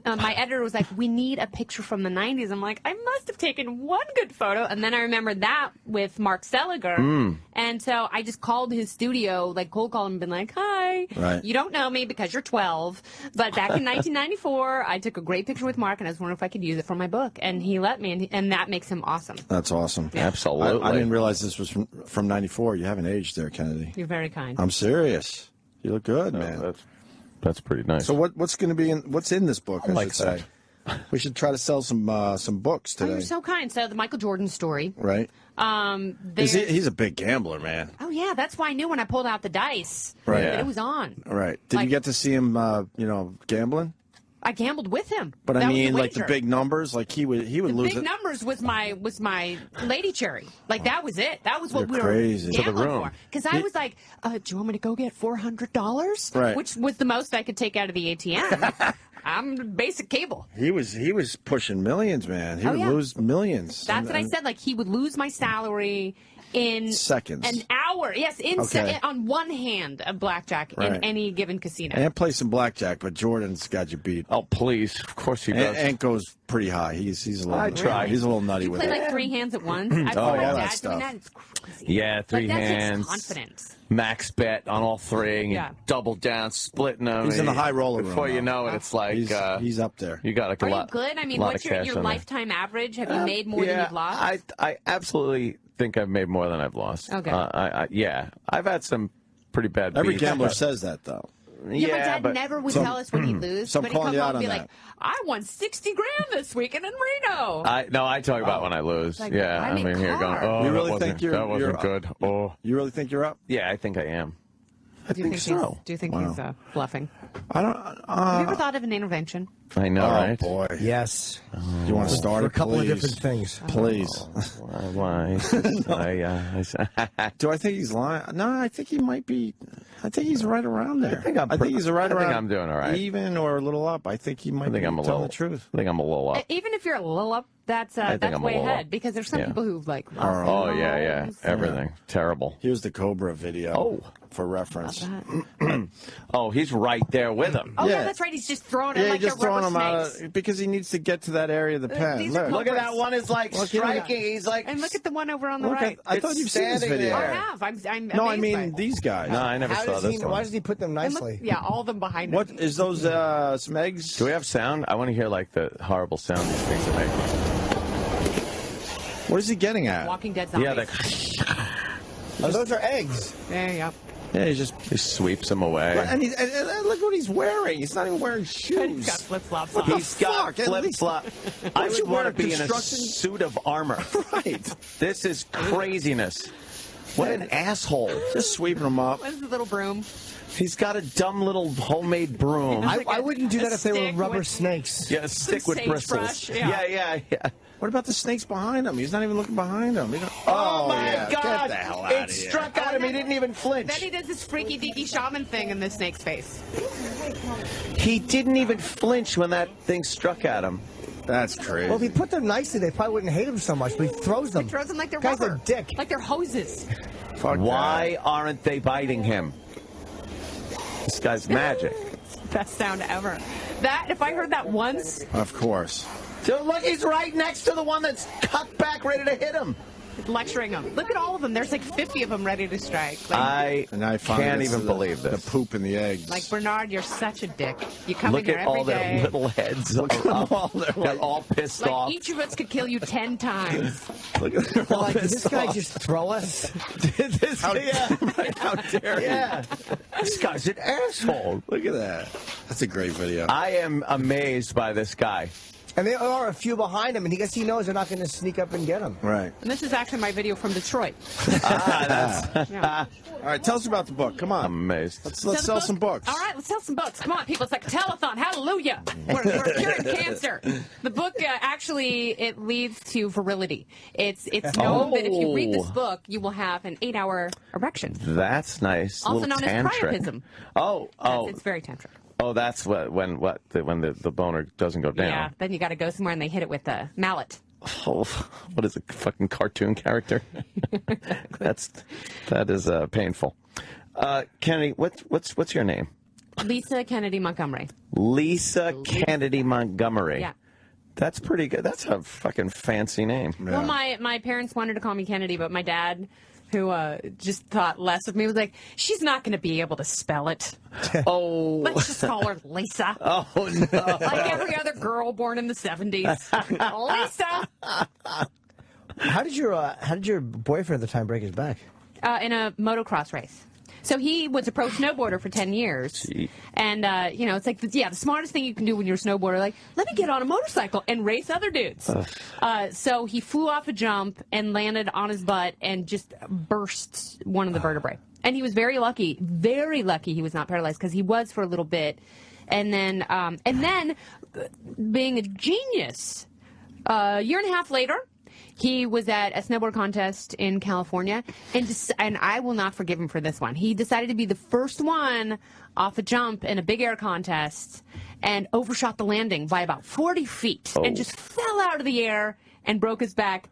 Speaker 4: my editor was like, "We need a picture from the '90s." I'm like, I must have taken one good photo. And then I remembered that with Mark Seliger, and so I just called his studio, like cold called him, and been like, "Hi, you don't know me because you're 12, but back in 1994, I took a great picture with Mark, and I was wondering if I could use it for my book." And he let me, and that makes him awesome.
Speaker 2: That's awesome.
Speaker 3: Yeah. Absolutely.
Speaker 2: I didn't realize this was from '94. You haven't aged there, Kennedy.
Speaker 4: You're very kind.
Speaker 2: I'm serious. You look good, man.
Speaker 3: That's pretty nice.
Speaker 2: So what's going to be what's in this book? I should say. We should try to sell some books today.
Speaker 4: Oh, you're so kind. So the Michael Jordan story,
Speaker 2: right? He's a big gambler, man.
Speaker 4: Oh yeah, that's why I knew when I pulled out the dice that it was on.
Speaker 2: Right? Did you get to see him? Gambling.
Speaker 4: I gambled with him.
Speaker 2: But I mean, like the big numbers, like he would lose it.
Speaker 4: Big numbers was my lady cherry. Like that was it. That was what we
Speaker 2: crazy.
Speaker 4: were gambling for. Because I was like, do you want me to go get $400?
Speaker 2: Right.
Speaker 4: Which was the most I could take out of the ATM. I'm basic cable.
Speaker 2: He was pushing millions, man. He would lose millions.
Speaker 4: That's what I said. Like he would lose my salary in
Speaker 2: seconds,
Speaker 4: an hour. Yes, on one hand of blackjack in any given casino.
Speaker 2: And play some blackjack, but Jordan's got you beat.
Speaker 3: Oh please, of course he does.
Speaker 2: And goes pretty high. He's a little.
Speaker 3: I try.
Speaker 2: He's a little nutty with it.
Speaker 4: Play like 3 hands at once. I saw my dad doing that. It's crazy.
Speaker 3: Yeah, 3 hands.
Speaker 4: That takes confidence.
Speaker 3: Max bet on all 3. And double down, splitting them.
Speaker 2: He's in the high roller room.
Speaker 3: Before you know it, it's like
Speaker 2: he's up there.
Speaker 3: You got a lot.
Speaker 4: Are you good? I mean, what's your lifetime average? Have you made more than you've lost?
Speaker 3: I absolutely think I've made more than I've lost.
Speaker 4: Okay.
Speaker 3: I've had some pretty bad.
Speaker 2: Every gambler says that, though.
Speaker 4: Yeah, my dad never would tell us when he'd lose.
Speaker 2: So I'm
Speaker 4: but he'd
Speaker 2: calling
Speaker 4: come
Speaker 2: you
Speaker 4: home
Speaker 2: out
Speaker 4: and be
Speaker 2: on
Speaker 4: like, I won $60,000 this weekend in Reno.
Speaker 3: I talk about when I lose.
Speaker 4: Like,
Speaker 3: yeah, I mean, here going,
Speaker 2: you really think
Speaker 3: that wasn't good. Oh,
Speaker 2: you really think you're up?
Speaker 3: Yeah, I think I am.
Speaker 2: I think so.
Speaker 4: Do you think he's bluffing?
Speaker 2: I don't.
Speaker 4: Have you ever thought of an intervention?
Speaker 3: I know, right?
Speaker 2: Boy.
Speaker 5: Yes.
Speaker 2: You want to start
Speaker 5: a couple of different things?
Speaker 2: Please.
Speaker 3: Why?
Speaker 2: Do I think he's lying? No, I think he might be. I think he's right around there. I think he's right around.
Speaker 3: I think I'm doing all right.
Speaker 2: Even or a little up. I think he might be telling the truth.
Speaker 3: I think I'm a little up.
Speaker 4: Even if you're a little up, that's way ahead. Because there's some people who like.
Speaker 3: Oh yeah. Everything terrible.
Speaker 2: Here's the Cobra video. For reference.
Speaker 3: Oh, he's right there with him.
Speaker 4: Oh yeah, that's right. He's just throwing it like
Speaker 2: just
Speaker 4: they're rubber
Speaker 2: throwing him
Speaker 4: snakes.
Speaker 2: out because he needs to get to that area of the pen.
Speaker 3: Look at that one is like striking. He's like,
Speaker 4: and look at the one over on the right.
Speaker 2: I thought you've seen this video.
Speaker 4: I have. I'm
Speaker 2: no, I mean these guys.
Speaker 3: No, I never saw this one.
Speaker 5: Why does he put them nicely?
Speaker 4: All of them behind him.
Speaker 2: What is those some eggs?
Speaker 3: Do we have sound? I want to hear like the horrible sound these things are making.
Speaker 2: What is he getting at?
Speaker 4: Walking Dead zombies.
Speaker 3: Yeah,
Speaker 5: those are eggs.
Speaker 4: Yeah.
Speaker 2: Yeah, he
Speaker 3: sweeps them away.
Speaker 2: And look what he's wearing. He's not even wearing shoes.
Speaker 4: He's got flip-flops on.
Speaker 3: He's got flip-flops. I would want to be in a suit of armor.
Speaker 2: Right.
Speaker 3: This is craziness. What an asshole.
Speaker 2: Just sweeping them up.
Speaker 4: What's the little broom?
Speaker 3: He's got a dumb little homemade broom.
Speaker 5: I wouldn't do that if they were rubber snakes.
Speaker 3: Yeah, a stick with bristles. Yeah.
Speaker 2: What about the snakes behind him? He's not even looking behind him.
Speaker 3: Oh my God!
Speaker 2: Get the hell out of here.
Speaker 3: It struck at him. He didn't even flinch.
Speaker 4: Then he does this freaky deaky shaman thing in the snake's face.
Speaker 3: He didn't even flinch when that thing struck at him.
Speaker 2: That's crazy.
Speaker 5: Well, if he put them nicely, they probably wouldn't hate him so much, but he throws them.
Speaker 4: He throws them like they're
Speaker 5: Guy's
Speaker 4: rubber.
Speaker 5: a dick.
Speaker 4: Like they're hoses.
Speaker 3: Why aren't they biting him? This guy's magic.
Speaker 4: Best sound ever. That, if I heard that once.
Speaker 2: Of course.
Speaker 3: So look, he's right next to the one that's cut back, ready to hit him.
Speaker 4: Lecturing him. Look at all of them. There's like 50 of them ready to strike.
Speaker 3: I can't even believe this.
Speaker 2: The poop in the eggs.
Speaker 4: Like, Bernard, you're such a dick. You come
Speaker 3: Look
Speaker 4: in here
Speaker 3: at
Speaker 4: every
Speaker 3: all
Speaker 4: day.
Speaker 3: their little heads.
Speaker 2: Look at them all.
Speaker 3: They're all pissed off.
Speaker 4: Each of us could kill you 10 times.
Speaker 2: Look at them all
Speaker 5: Did this
Speaker 2: pissed
Speaker 5: guy
Speaker 2: off.
Speaker 5: just throw us?
Speaker 2: How dare you?
Speaker 5: Yeah.
Speaker 3: This guy's an asshole.
Speaker 2: Look at that. That's a great video.
Speaker 3: I am amazed by this guy.
Speaker 5: And there are a few behind him, and he knows they're not going to sneak up and get him.
Speaker 2: Right.
Speaker 4: And this is actually my video from Detroit.
Speaker 2: All right, tell us about the book. Come on.
Speaker 3: I'm amazed.
Speaker 2: Let's sell some books.
Speaker 4: All right, let's sell some books. Come on, people. It's like a telethon. Hallelujah. We're curing cancer. The book actually, it leads to virility. It's known that if you read this book, you will have an 8-hour erection.
Speaker 3: That's nice.
Speaker 4: Also
Speaker 3: little
Speaker 4: known
Speaker 3: tantric.
Speaker 4: as priapism.
Speaker 3: Oh.
Speaker 4: It's very tantric.
Speaker 3: Oh, that's when the boner doesn't go down.
Speaker 4: Yeah, then you got to go somewhere and they hit it with a mallet.
Speaker 3: Oh, what is a fucking cartoon character? that is painful. Kennedy, what's your name?
Speaker 4: Lisa Kennedy Montgomery.
Speaker 3: Lisa Kennedy Montgomery.
Speaker 4: Yeah.
Speaker 3: That's pretty good. That's a fucking fancy name.
Speaker 4: Yeah. Well, my parents wanted to call me Kennedy, but my dad, who just thought less of me, was like, she's not going to be able to spell it.
Speaker 3: Oh.
Speaker 4: Let's just call her Lisa.
Speaker 3: Oh, no.
Speaker 4: Like every other girl born in the 70s. Lisa!
Speaker 5: How did your boyfriend at the time break his back?
Speaker 4: In a motocross race. So he was a pro snowboarder for 10 years.
Speaker 3: Gee.
Speaker 4: And, it's like, the smartest thing you can do when you're a snowboarder, like, let me get on a motorcycle and race other dudes. So he flew off a jump and landed on his butt and just burst one of the vertebrae. And he was very lucky he was not paralyzed, because he was for a little bit. And then being a genius, a year and a half later, he was at a snowboard contest in California, and I will not forgive him for this one. He decided to be the first one off a jump in a big air contest and overshot the landing by about 40 feet and just fell out of the air and broke his back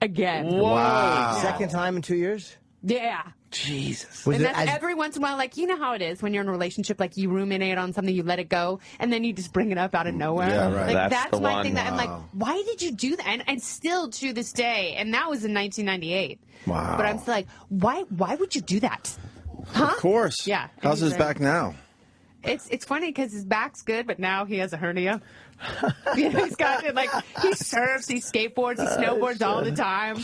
Speaker 4: again.
Speaker 5: Wow. Second time in 2 years?
Speaker 4: Yeah.
Speaker 3: Jesus.
Speaker 4: And that's every once in a while, like, you know how it is when you're in a relationship, like, you ruminate on something, you let it go, and then you just bring it up out of nowhere.
Speaker 2: Yeah, right.
Speaker 4: Like,
Speaker 3: That's the
Speaker 4: my
Speaker 3: one.
Speaker 4: thing that I'm like, why did you do that? And still to this day, and that was in 1998.
Speaker 2: Wow.
Speaker 4: But I'm still like, why would you do that? Huh?
Speaker 2: Of course.
Speaker 4: Yeah.
Speaker 2: How's his back now?
Speaker 4: It's funny because his back's good, but now he has a hernia. He's got it, like, he surfs, he skateboards, he snowboards all the time,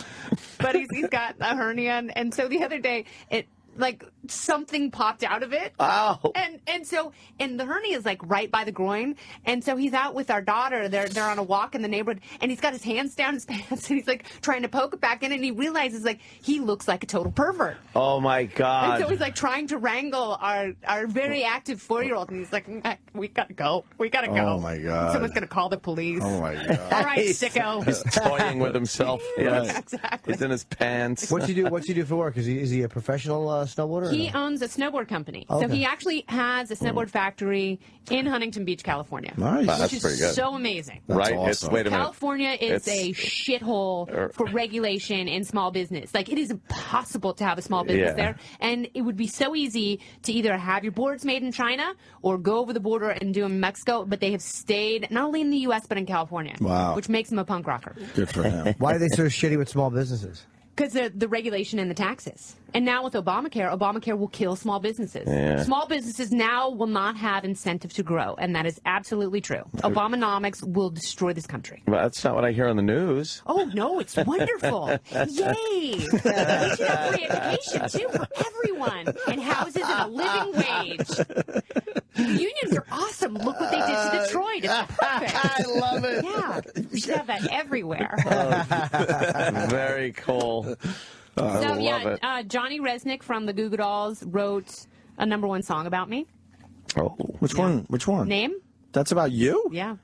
Speaker 4: but he's got a hernia, and so the other day something popped out of it.
Speaker 3: Oh.
Speaker 4: And the hernia is like right by the groin, and so he's out with our daughter. They're on a walk in the neighborhood, and he's got his hands down his pants, and he's like trying to poke it back in, and he realizes like he looks like a total pervert.
Speaker 3: Oh my God.
Speaker 4: And so he's like trying to wrangle our very active 4-year-old, and he's like, we gotta go.
Speaker 2: Oh my God.
Speaker 4: Someone's gonna call the police.
Speaker 2: Oh my God.
Speaker 4: All right, sicko.
Speaker 3: He's toying with himself. Yes.
Speaker 4: Exactly.
Speaker 3: He's in his pants.
Speaker 5: What's he do for work? Is he a professional snowboarder?
Speaker 4: He owns a snowboard company.
Speaker 5: Okay.
Speaker 4: So he actually has a snowboard factory in Huntington Beach, California.
Speaker 2: Nice.
Speaker 3: Wow, that's
Speaker 4: which
Speaker 3: pretty
Speaker 4: is
Speaker 3: good.
Speaker 4: so amazing.
Speaker 2: That's
Speaker 3: Right?
Speaker 2: awesome.
Speaker 3: Wait a minute.
Speaker 4: California is a shithole for regulation in small business. Like, it is impossible to have a small business there. And it would be so easy to either have your boards made in China or go over the border and do them in Mexico. But they have stayed not only in the U.S., but in California.
Speaker 2: Wow.
Speaker 4: Which makes them a punk rocker.
Speaker 2: Good for him.
Speaker 5: Why are they so shitty with small businesses?
Speaker 4: Because the regulation and the taxes. And now with Obamacare will kill small businesses.
Speaker 3: Yeah.
Speaker 4: Small businesses now will not have incentive to grow, and that is absolutely true. Obamanomics will destroy this country.
Speaker 3: Well, that's not what I hear on the news.
Speaker 4: Oh, no, it's wonderful. Yay! We should have free education, too, for everyone, and houses and a living wage. Unions are awesome. Look what they did to Detroit. It's perfect.
Speaker 3: I love it.
Speaker 4: Yeah, we should have that everywhere.
Speaker 3: Very cool. I love it.
Speaker 4: Johnny Resnick from the Goo Goo Dolls wrote a #1 song about me.
Speaker 3: Oh.
Speaker 2: Which one? Which one?
Speaker 4: Name?
Speaker 2: That's about you?
Speaker 4: Yeah.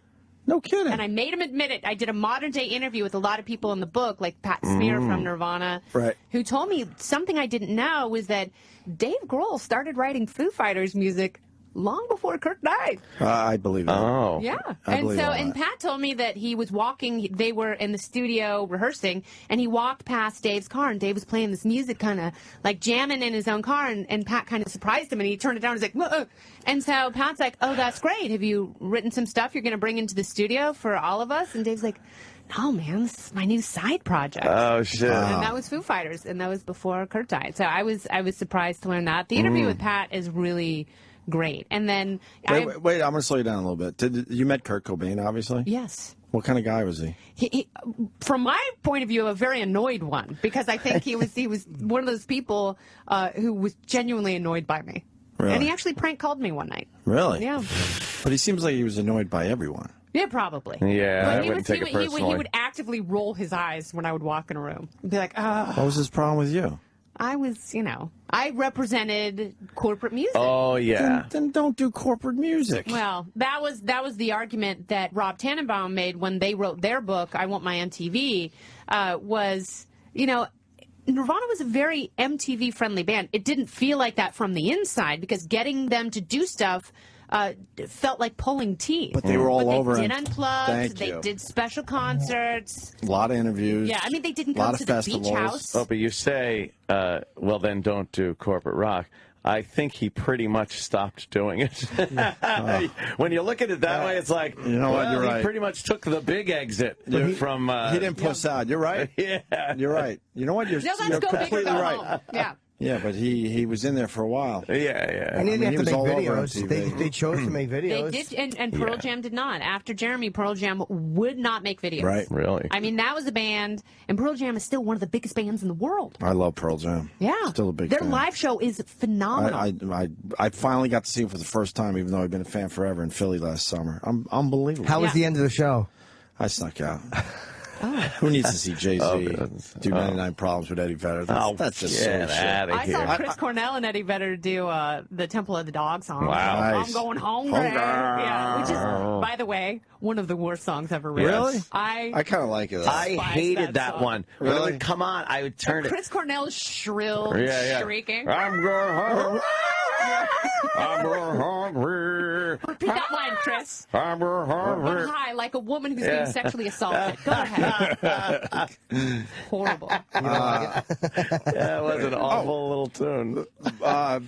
Speaker 2: No kidding.
Speaker 4: And I made him admit it. I did a modern-day interview with a lot of people in the book, like Pat Smear from Nirvana,
Speaker 2: Right.
Speaker 4: who told me something I didn't know was that Dave Grohl started writing Foo Fighters music long before Kurt died.
Speaker 2: I believe that.
Speaker 3: Oh.
Speaker 4: Yeah.
Speaker 2: I
Speaker 4: And
Speaker 2: believe
Speaker 4: so,
Speaker 2: all
Speaker 4: and
Speaker 2: that.
Speaker 4: Pat told me that he was walking, they were in the studio rehearsing, and he walked past Dave's car, and Dave was playing this music kind of like jamming in his own car, and Pat kind of surprised him, and he turned it down and was like, whoa. And so Pat's like, oh, that's great. Have you written some stuff you're going to bring into the studio for all of us? And Dave's like, no, man, this is my new side project.
Speaker 3: Oh, shit.
Speaker 4: And that was Foo Fighters, and that was before Kurt died. So I was surprised to learn that. The interview with Pat is really great. And then
Speaker 2: Wait, I'm going to slow you down a little bit. You met Kurt Cobain, obviously?
Speaker 4: Yes.
Speaker 2: What kind of guy was he?
Speaker 4: He, from my point of view, a very annoyed one, because I think he was one of those people who was genuinely annoyed by me.
Speaker 2: Really?
Speaker 4: And he actually prank called me one night.
Speaker 2: Really?
Speaker 4: Yeah.
Speaker 2: But he seems like he was annoyed by everyone.
Speaker 4: Yeah, probably.
Speaker 3: Yeah,
Speaker 4: But
Speaker 3: I
Speaker 4: he
Speaker 3: wouldn't
Speaker 4: was,
Speaker 3: take it
Speaker 4: he would
Speaker 3: personally.
Speaker 4: actively roll his eyes when I would walk in a room. He'd be like, oh.
Speaker 2: What was his problem with you?
Speaker 4: I was, I represented corporate music.
Speaker 3: Oh, yeah.
Speaker 2: Then don't do corporate music.
Speaker 4: Well, that was the argument that Rob Tannenbaum made when they wrote their book, I Want My MTV, was, Nirvana was a very MTV-friendly band. It didn't feel like that from the inside, because getting them to do stuff felt like pulling teeth.
Speaker 2: But they were all over.
Speaker 4: They did Unplugged. They
Speaker 2: you.
Speaker 4: did special concerts.
Speaker 2: A lot of interviews.
Speaker 4: Yeah, I mean, they didn't come to the beach house.
Speaker 3: Oh, but you say, well, then don't do corporate rock. I think he pretty much stopped doing it. When you look at it that way, it's like,
Speaker 2: you know what, you're
Speaker 3: he
Speaker 2: right.
Speaker 3: pretty much took the big exit from...
Speaker 2: he didn't puss out. You're right.
Speaker 3: Yeah.
Speaker 2: You're right. You know what? You're completely right.
Speaker 4: Home. Yeah.
Speaker 2: Yeah, but he was in there for a while.
Speaker 3: Yeah.
Speaker 5: And they didn't have to
Speaker 2: was
Speaker 5: make
Speaker 2: all over
Speaker 5: videos. They chose to make videos.
Speaker 4: They did, and Pearl Jam did not. After Jeremy, Pearl Jam would not make videos.
Speaker 2: Right.
Speaker 3: Really?
Speaker 4: I mean, that was a band, and Pearl Jam is still one of the biggest bands in the world.
Speaker 2: I love Pearl Jam.
Speaker 4: Yeah.
Speaker 2: Still a big
Speaker 4: Their
Speaker 2: fan.
Speaker 4: live show is phenomenal.
Speaker 2: I finally got to see him for the first time, even though I've been a fan forever, in Philly last summer. Unbelievable.
Speaker 5: How was the end of the show?
Speaker 2: I snuck out. Who needs to see Jay-Z do 99 Problems with Eddie Vedder? That's just so shit.
Speaker 4: I saw Chris Cornell and Eddie Vedder do the Temple of the Dog song.
Speaker 3: Wow.
Speaker 2: Nice.
Speaker 4: I'm going hungry. Yeah, which is, by the way, one of the worst songs ever written.
Speaker 2: Really?
Speaker 4: I
Speaker 2: kind of like it.
Speaker 3: I hated that
Speaker 4: song.
Speaker 3: one.
Speaker 2: Really?
Speaker 3: When it would come on, I would turn it.
Speaker 4: Chris Cornell's shrill, shrieking.
Speaker 3: I'm going hungry. I'm going hungry.
Speaker 4: Repeat that line, Chris.
Speaker 3: I'm going hungry.
Speaker 4: Run high like a woman who's being sexually assaulted. Go ahead. Horrible.
Speaker 3: Yeah, it was an awful little tune.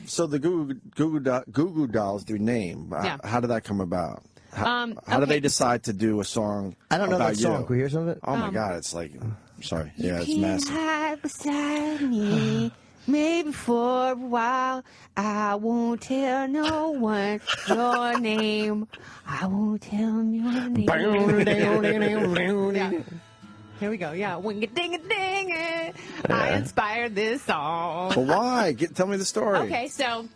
Speaker 2: So the Goo Goo Dolls do name. How did that come about? How did they decide to do a song?
Speaker 5: I don't know
Speaker 2: about
Speaker 5: that song.
Speaker 2: you?
Speaker 5: Can we hear some of it?
Speaker 2: Oh my God, it's like, sorry, yeah, it's massive.
Speaker 4: Hide beside me, maybe for a while. I won't tell no one your name. I won't tell your name. Yeah. Here we go. Yeah, wing a ding a ding it. I inspired this song.
Speaker 2: But why? Tell me the story.
Speaker 4: Okay, so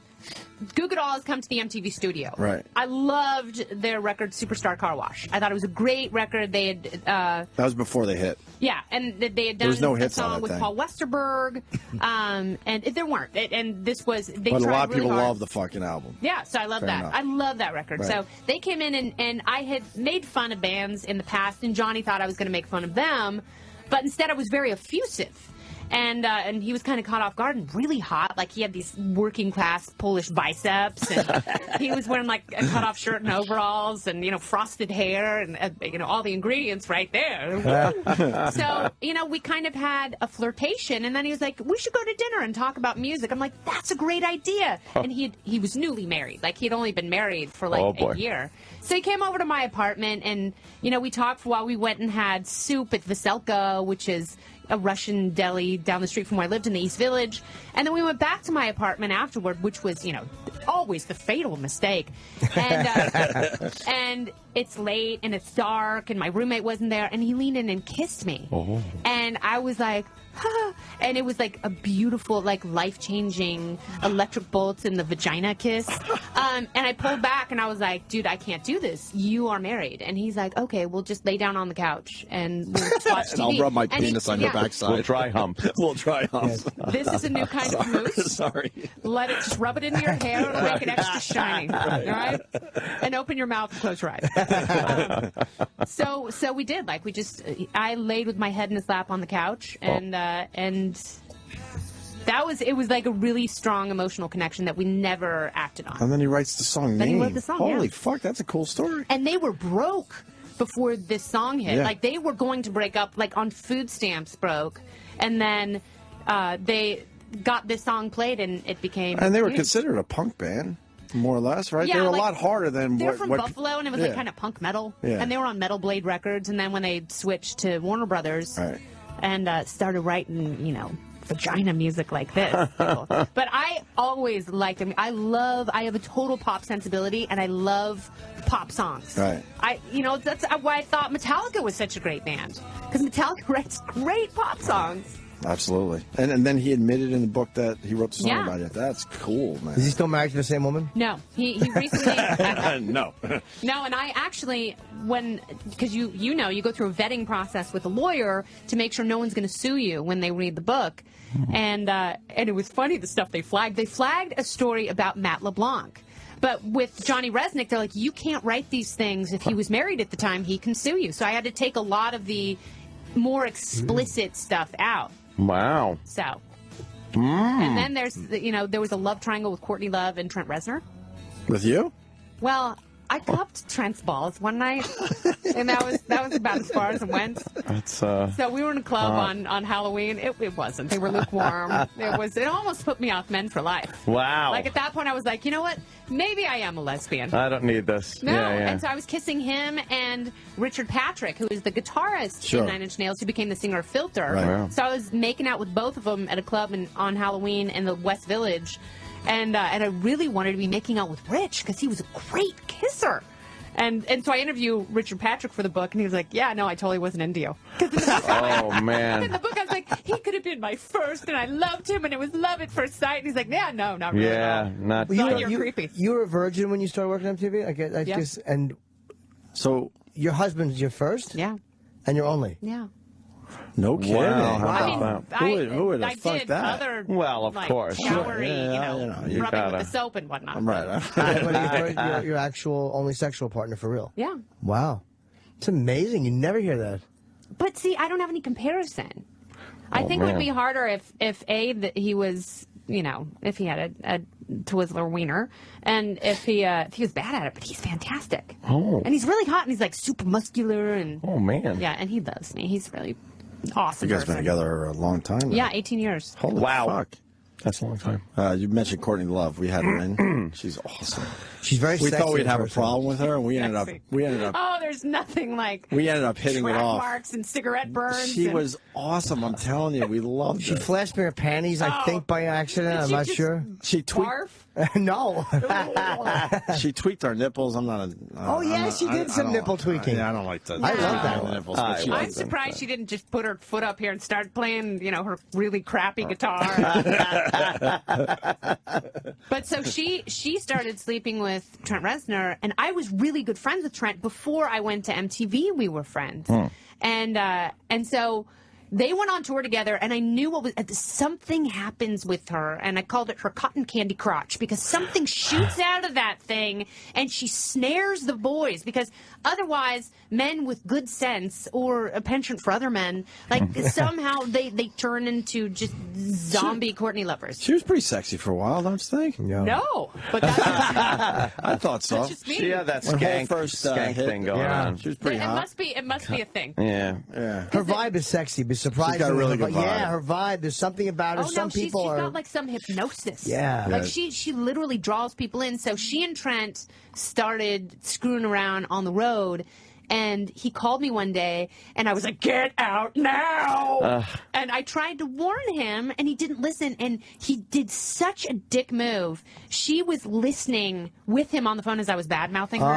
Speaker 4: Goo Goo Dolls come to the MTV studio.
Speaker 2: Right.
Speaker 4: I loved their record Superstar Car Wash. I thought it was a great record. They had
Speaker 2: That was before they hit.
Speaker 4: yeah, and they had done
Speaker 2: was no
Speaker 4: a
Speaker 2: hits on
Speaker 4: song
Speaker 2: that
Speaker 4: with
Speaker 2: thing.
Speaker 4: Paul Westerberg, and there weren't. And this was they
Speaker 2: But a
Speaker 4: tried
Speaker 2: lot of
Speaker 4: really
Speaker 2: people
Speaker 4: hard.
Speaker 2: love the fucking album.
Speaker 4: Yeah, so I love
Speaker 2: Fair
Speaker 4: that.
Speaker 2: enough.
Speaker 4: I love that record.
Speaker 2: Right.
Speaker 4: So they came in, and I had made fun of bands in the past, and Johnny thought I was going to make fun of them, but instead I was very effusive. And he was kind of caught off guard and really hot. Like, he had these working class Polish biceps, and he was wearing like a cut off shirt and overalls, and frosted hair, and all the ingredients right there. So we kind of had a flirtation, and then he was like, "We should go to dinner and talk about music." I'm like, "That's a great idea." And he was newly married. Like, he'd only been married for like a year. So he came over to my apartment, and we talked for a while. We went and had soup at Veselka, which is a Russian deli down the street from where I lived in the East Village. And then we went back to my apartment afterward, which was, always the fatal mistake. And and it's late and it's dark and my roommate wasn't there, and he leaned in and kissed me. And I was like, huh. And it was like a beautiful, like life-changing electric bolts in the vagina kiss. And I pulled back and I was like, dude, I can't do this. You are married. And he's like, okay, we'll just lay down on the couch and we'll just watch TV.
Speaker 2: And I'll rub my penis on your backside.
Speaker 3: We'll try hump.
Speaker 2: We'll try hump.
Speaker 5: Yes.
Speaker 4: This is a new kind of mousse.
Speaker 2: Sorry.
Speaker 4: Let it just rub it into your hair and make it extra shiny. All right? And open your mouth and close your eyes. So we did. Like, I laid with my head in his lap on the couch, and it was like a really strong emotional connection that we never acted on.
Speaker 2: And then he writes the song
Speaker 4: Then he
Speaker 2: Name.
Speaker 4: wrote the song,
Speaker 2: Holy
Speaker 4: yeah.
Speaker 2: fuck, that's a cool story.
Speaker 4: And they were broke before this song hit.
Speaker 2: Yeah.
Speaker 4: Like, they were going to break up, like, on food stamps broke. And then they got this song played, and it became...
Speaker 2: And they were
Speaker 4: huge.
Speaker 2: considered a punk band, more or less, right?
Speaker 4: Yeah,
Speaker 2: they were
Speaker 4: like,
Speaker 2: a lot harder than
Speaker 4: They're
Speaker 2: what...
Speaker 4: from
Speaker 2: what,
Speaker 4: Buffalo, and it was like kind of punk metal.
Speaker 2: Yeah.
Speaker 4: And they were on Metal Blade Records, and then when they switched to Warner Brothers
Speaker 2: Right.
Speaker 4: and started writing, vagina music like this. But I always liked them. I have a total pop sensibility, and I love pop songs.
Speaker 2: Right.
Speaker 4: That's why I thought Metallica was such a great band, because Metallica writes great pop songs.
Speaker 2: Absolutely. And then he admitted in the book that he wrote the song
Speaker 4: Yeah.
Speaker 2: about it. That's cool, man.
Speaker 5: Is he still married to the same woman?
Speaker 4: No, he recently...
Speaker 2: No.
Speaker 4: No, and I actually, because you go through a vetting process with a lawyer to make sure no one's going to sue you when they read the book. And it was funny, the stuff they flagged. They flagged a story about Matt LeBlanc. But with Johnny Resnick, they're like, you can't write these things. If he was married at the time, he can sue you. So I had to take a lot of the more explicit stuff out.
Speaker 3: Wow.
Speaker 4: So. And then there was a love triangle with Courtney Love and Trent Reznor.
Speaker 2: With you?
Speaker 4: Well, I cupped Trent's balls one night, and that was about as far as it went. So we were in a club on Halloween. It wasn't. They were lukewarm. It almost put me off men for life.
Speaker 3: Wow.
Speaker 4: Like at that point, I was like, you know what? Maybe I am a lesbian.
Speaker 3: I don't need this.
Speaker 4: No,
Speaker 3: Yeah.
Speaker 4: and so I was kissing him and Richard Patrick, who is the guitarist in Nine Inch Nails, who became the singer of Filter.
Speaker 2: Right. Wow.
Speaker 4: So I was making out with both of them at a club on Halloween in the West Village. And I really wanted to be making out with Rich because he was a great kisser. And so I interviewed Richard Patrick for the book, and he was like, yeah, no, I totally wasn't into you.
Speaker 3: Oh, man.
Speaker 4: In the book, I was like, he could have been my first, and I loved him, and it was love at first sight. And he's like, yeah, no, not really.
Speaker 3: Yeah, not.
Speaker 4: You're creepy.
Speaker 5: You were a virgin when you started working on TV? I guess, and
Speaker 2: so
Speaker 5: your husband's your first?
Speaker 4: Yeah.
Speaker 5: And your only?
Speaker 4: Yeah.
Speaker 2: No kidding.
Speaker 3: Wow, how about that?
Speaker 2: Who would have fucked
Speaker 4: did
Speaker 2: that?
Speaker 4: Other,
Speaker 3: Well, of
Speaker 4: like,
Speaker 3: course.
Speaker 4: showery,
Speaker 2: you
Speaker 4: rubbing
Speaker 3: gotta.
Speaker 4: with the soap and whatnot.
Speaker 2: I'm right.
Speaker 5: Your actual only sexual partner for real?
Speaker 4: Yeah.
Speaker 5: Wow. It's amazing. You never hear that.
Speaker 4: But see, I don't have any comparison. I think it would be harder if he was, if he had a Twizzler wiener, and if he was bad at it, but he's fantastic.
Speaker 3: Oh.
Speaker 4: And he's really hot, and he's like super muscular, and
Speaker 3: Oh, man.
Speaker 4: yeah, and he loves me. He's really awesome.
Speaker 2: You guys been
Speaker 4: person.
Speaker 2: together a long time now.
Speaker 4: Yeah, 18 years.
Speaker 2: Holy
Speaker 3: Wow.
Speaker 2: fuck.
Speaker 3: That's a long time.
Speaker 2: You mentioned Courtney Love. We had her in. She's awesome.
Speaker 5: She's very
Speaker 2: We
Speaker 5: sexy
Speaker 2: thought we'd
Speaker 5: in
Speaker 2: have a
Speaker 5: person.
Speaker 2: problem with her, and we ended up.
Speaker 4: Oh, there's nothing like
Speaker 2: We ended up hitting it
Speaker 4: track
Speaker 2: off.
Speaker 4: marks and cigarette burns.
Speaker 2: She
Speaker 4: and-
Speaker 2: was awesome. I'm telling you, we loved
Speaker 5: She
Speaker 2: her.
Speaker 5: flashed me her panties, I think, by accident.
Speaker 4: Did
Speaker 5: I'm
Speaker 4: she
Speaker 5: not
Speaker 4: just
Speaker 5: sure.
Speaker 2: She tweaked.
Speaker 4: barf.
Speaker 5: No.
Speaker 2: She tweaked our nipples. I'm not a.
Speaker 5: Oh, yeah, she did some
Speaker 2: don't-
Speaker 5: nipple tweaking.
Speaker 2: Yeah, I don't like to.
Speaker 5: I love that one.
Speaker 2: Nipples, but she
Speaker 4: I'm
Speaker 2: did.
Speaker 4: surprised she didn't just put her foot up here and start playing, her really crappy guitar. But so she started sleeping with Trent Reznor, and I was really good friends with Trent before I went to MTV. We were friends, and so they went on tour together, and I knew something happens with her, and I called it her cotton candy crotch, because something shoots out of that thing, and she snares the boys, because otherwise men with good sense or a penchant for other men, like somehow they turn into just zombie Courtney lovers.
Speaker 2: She was pretty sexy for a while, don't you think?
Speaker 4: No, but that's
Speaker 2: I thought so.
Speaker 4: just me.
Speaker 3: She had that
Speaker 2: When her
Speaker 3: skank,
Speaker 2: first,
Speaker 3: skank
Speaker 2: hit,
Speaker 3: thing going on.
Speaker 2: She was pretty
Speaker 4: it
Speaker 2: hot.
Speaker 4: must be a thing.
Speaker 3: Yeah.
Speaker 2: Yeah.
Speaker 5: Her vibe is sexy, but surprisingly.
Speaker 2: She's got a really good vibe.
Speaker 5: Yeah, her vibe. There's something about her.
Speaker 4: Oh
Speaker 5: Some
Speaker 4: no, she's
Speaker 5: people are.
Speaker 4: got like some hypnosis.
Speaker 5: Yeah.
Speaker 4: Like
Speaker 2: Yeah.
Speaker 4: she literally draws people in. So she and Trent started screwing around on the road. And he called me one day, and I was like, "Get out now!" And I tried to warn him, and he didn't listen. And he did such a dick move. She was listening with him on the phone as I was bad mouthing her.
Speaker 3: Oh,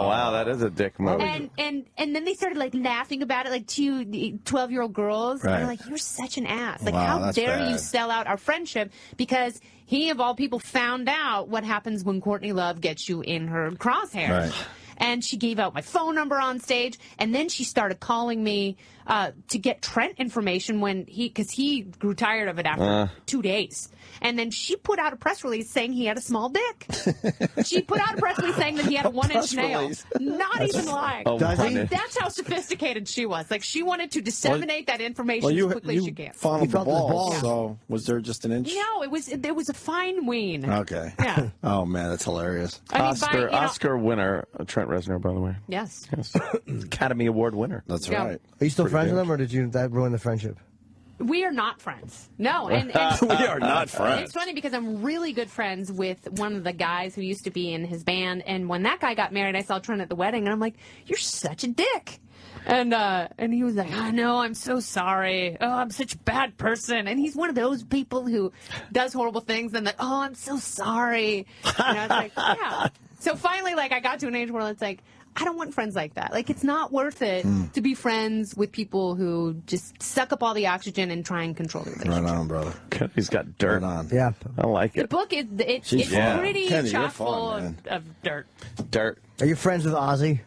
Speaker 3: wow, that is a dick move.
Speaker 4: And then they started like laughing about it, like two 12-year-old girls.
Speaker 2: Right.
Speaker 4: And they're like, "You're such an ass! Like,
Speaker 2: Wow,
Speaker 4: how
Speaker 2: that's
Speaker 4: dare you
Speaker 2: bad.
Speaker 4: sell out our friendship?" Because he, of all people, found out what happens when Courtney Love gets you in her crosshairs.
Speaker 2: Right.
Speaker 4: And she gave out my phone number on stage, and then she started calling me to get Trent information because he grew tired of it after 2 days. And then she put out a press release saying he had a small dick. She put out a press release saying that he had a 1-inch nail.
Speaker 2: release.
Speaker 4: Not even lying.
Speaker 3: Oh,
Speaker 5: Does he?
Speaker 4: That's how sophisticated she was. Like, she wanted to disseminate that information
Speaker 2: Well,
Speaker 4: as quickly as she can.
Speaker 2: fondled
Speaker 5: You
Speaker 2: the
Speaker 5: felt his
Speaker 2: balls,
Speaker 5: balls.
Speaker 2: so was there just an inch?
Speaker 4: No, it was a fine ween.
Speaker 2: Okay.
Speaker 4: Yeah.
Speaker 2: Oh man, that's hilarious.
Speaker 4: I mean,
Speaker 3: Oscar winner, Trent Reznor, by the way.
Speaker 4: Yes.
Speaker 3: Yes. Academy Award winner.
Speaker 2: That's
Speaker 4: Yeah.
Speaker 2: right.
Speaker 5: Are you still
Speaker 2: Pretty
Speaker 5: friends with
Speaker 2: good.
Speaker 5: them, or did that ruin the friendship?
Speaker 4: We are not friends. No, and
Speaker 2: We are not friends.
Speaker 4: it's funny because I'm really good friends with one of the guys who used to be in his band, and when that guy got married, I saw Trent at the wedding, and I'm like, "You're such a dick." And he was like, "I know, I'm so sorry. Oh, I'm such a bad person." And he's one of those people who does horrible things and like, "Oh, I'm so sorry." It's like, yeah. So finally, like, I got to an age where it's like, I don't want friends like that. Like, it's not worth it to be friends with people who just suck up all the oxygen and try and control the relationship.
Speaker 2: Right on, brother.
Speaker 3: He's got dirt.
Speaker 2: Right on.
Speaker 5: Yeah.
Speaker 3: I like
Speaker 4: The
Speaker 3: it.
Speaker 4: book is it's
Speaker 2: fun.
Speaker 4: pretty
Speaker 2: Kenny, you're
Speaker 4: chock
Speaker 2: fun,
Speaker 4: full
Speaker 2: man.
Speaker 4: of dirt.
Speaker 3: Dirt.
Speaker 5: Are you friends with Ozzy?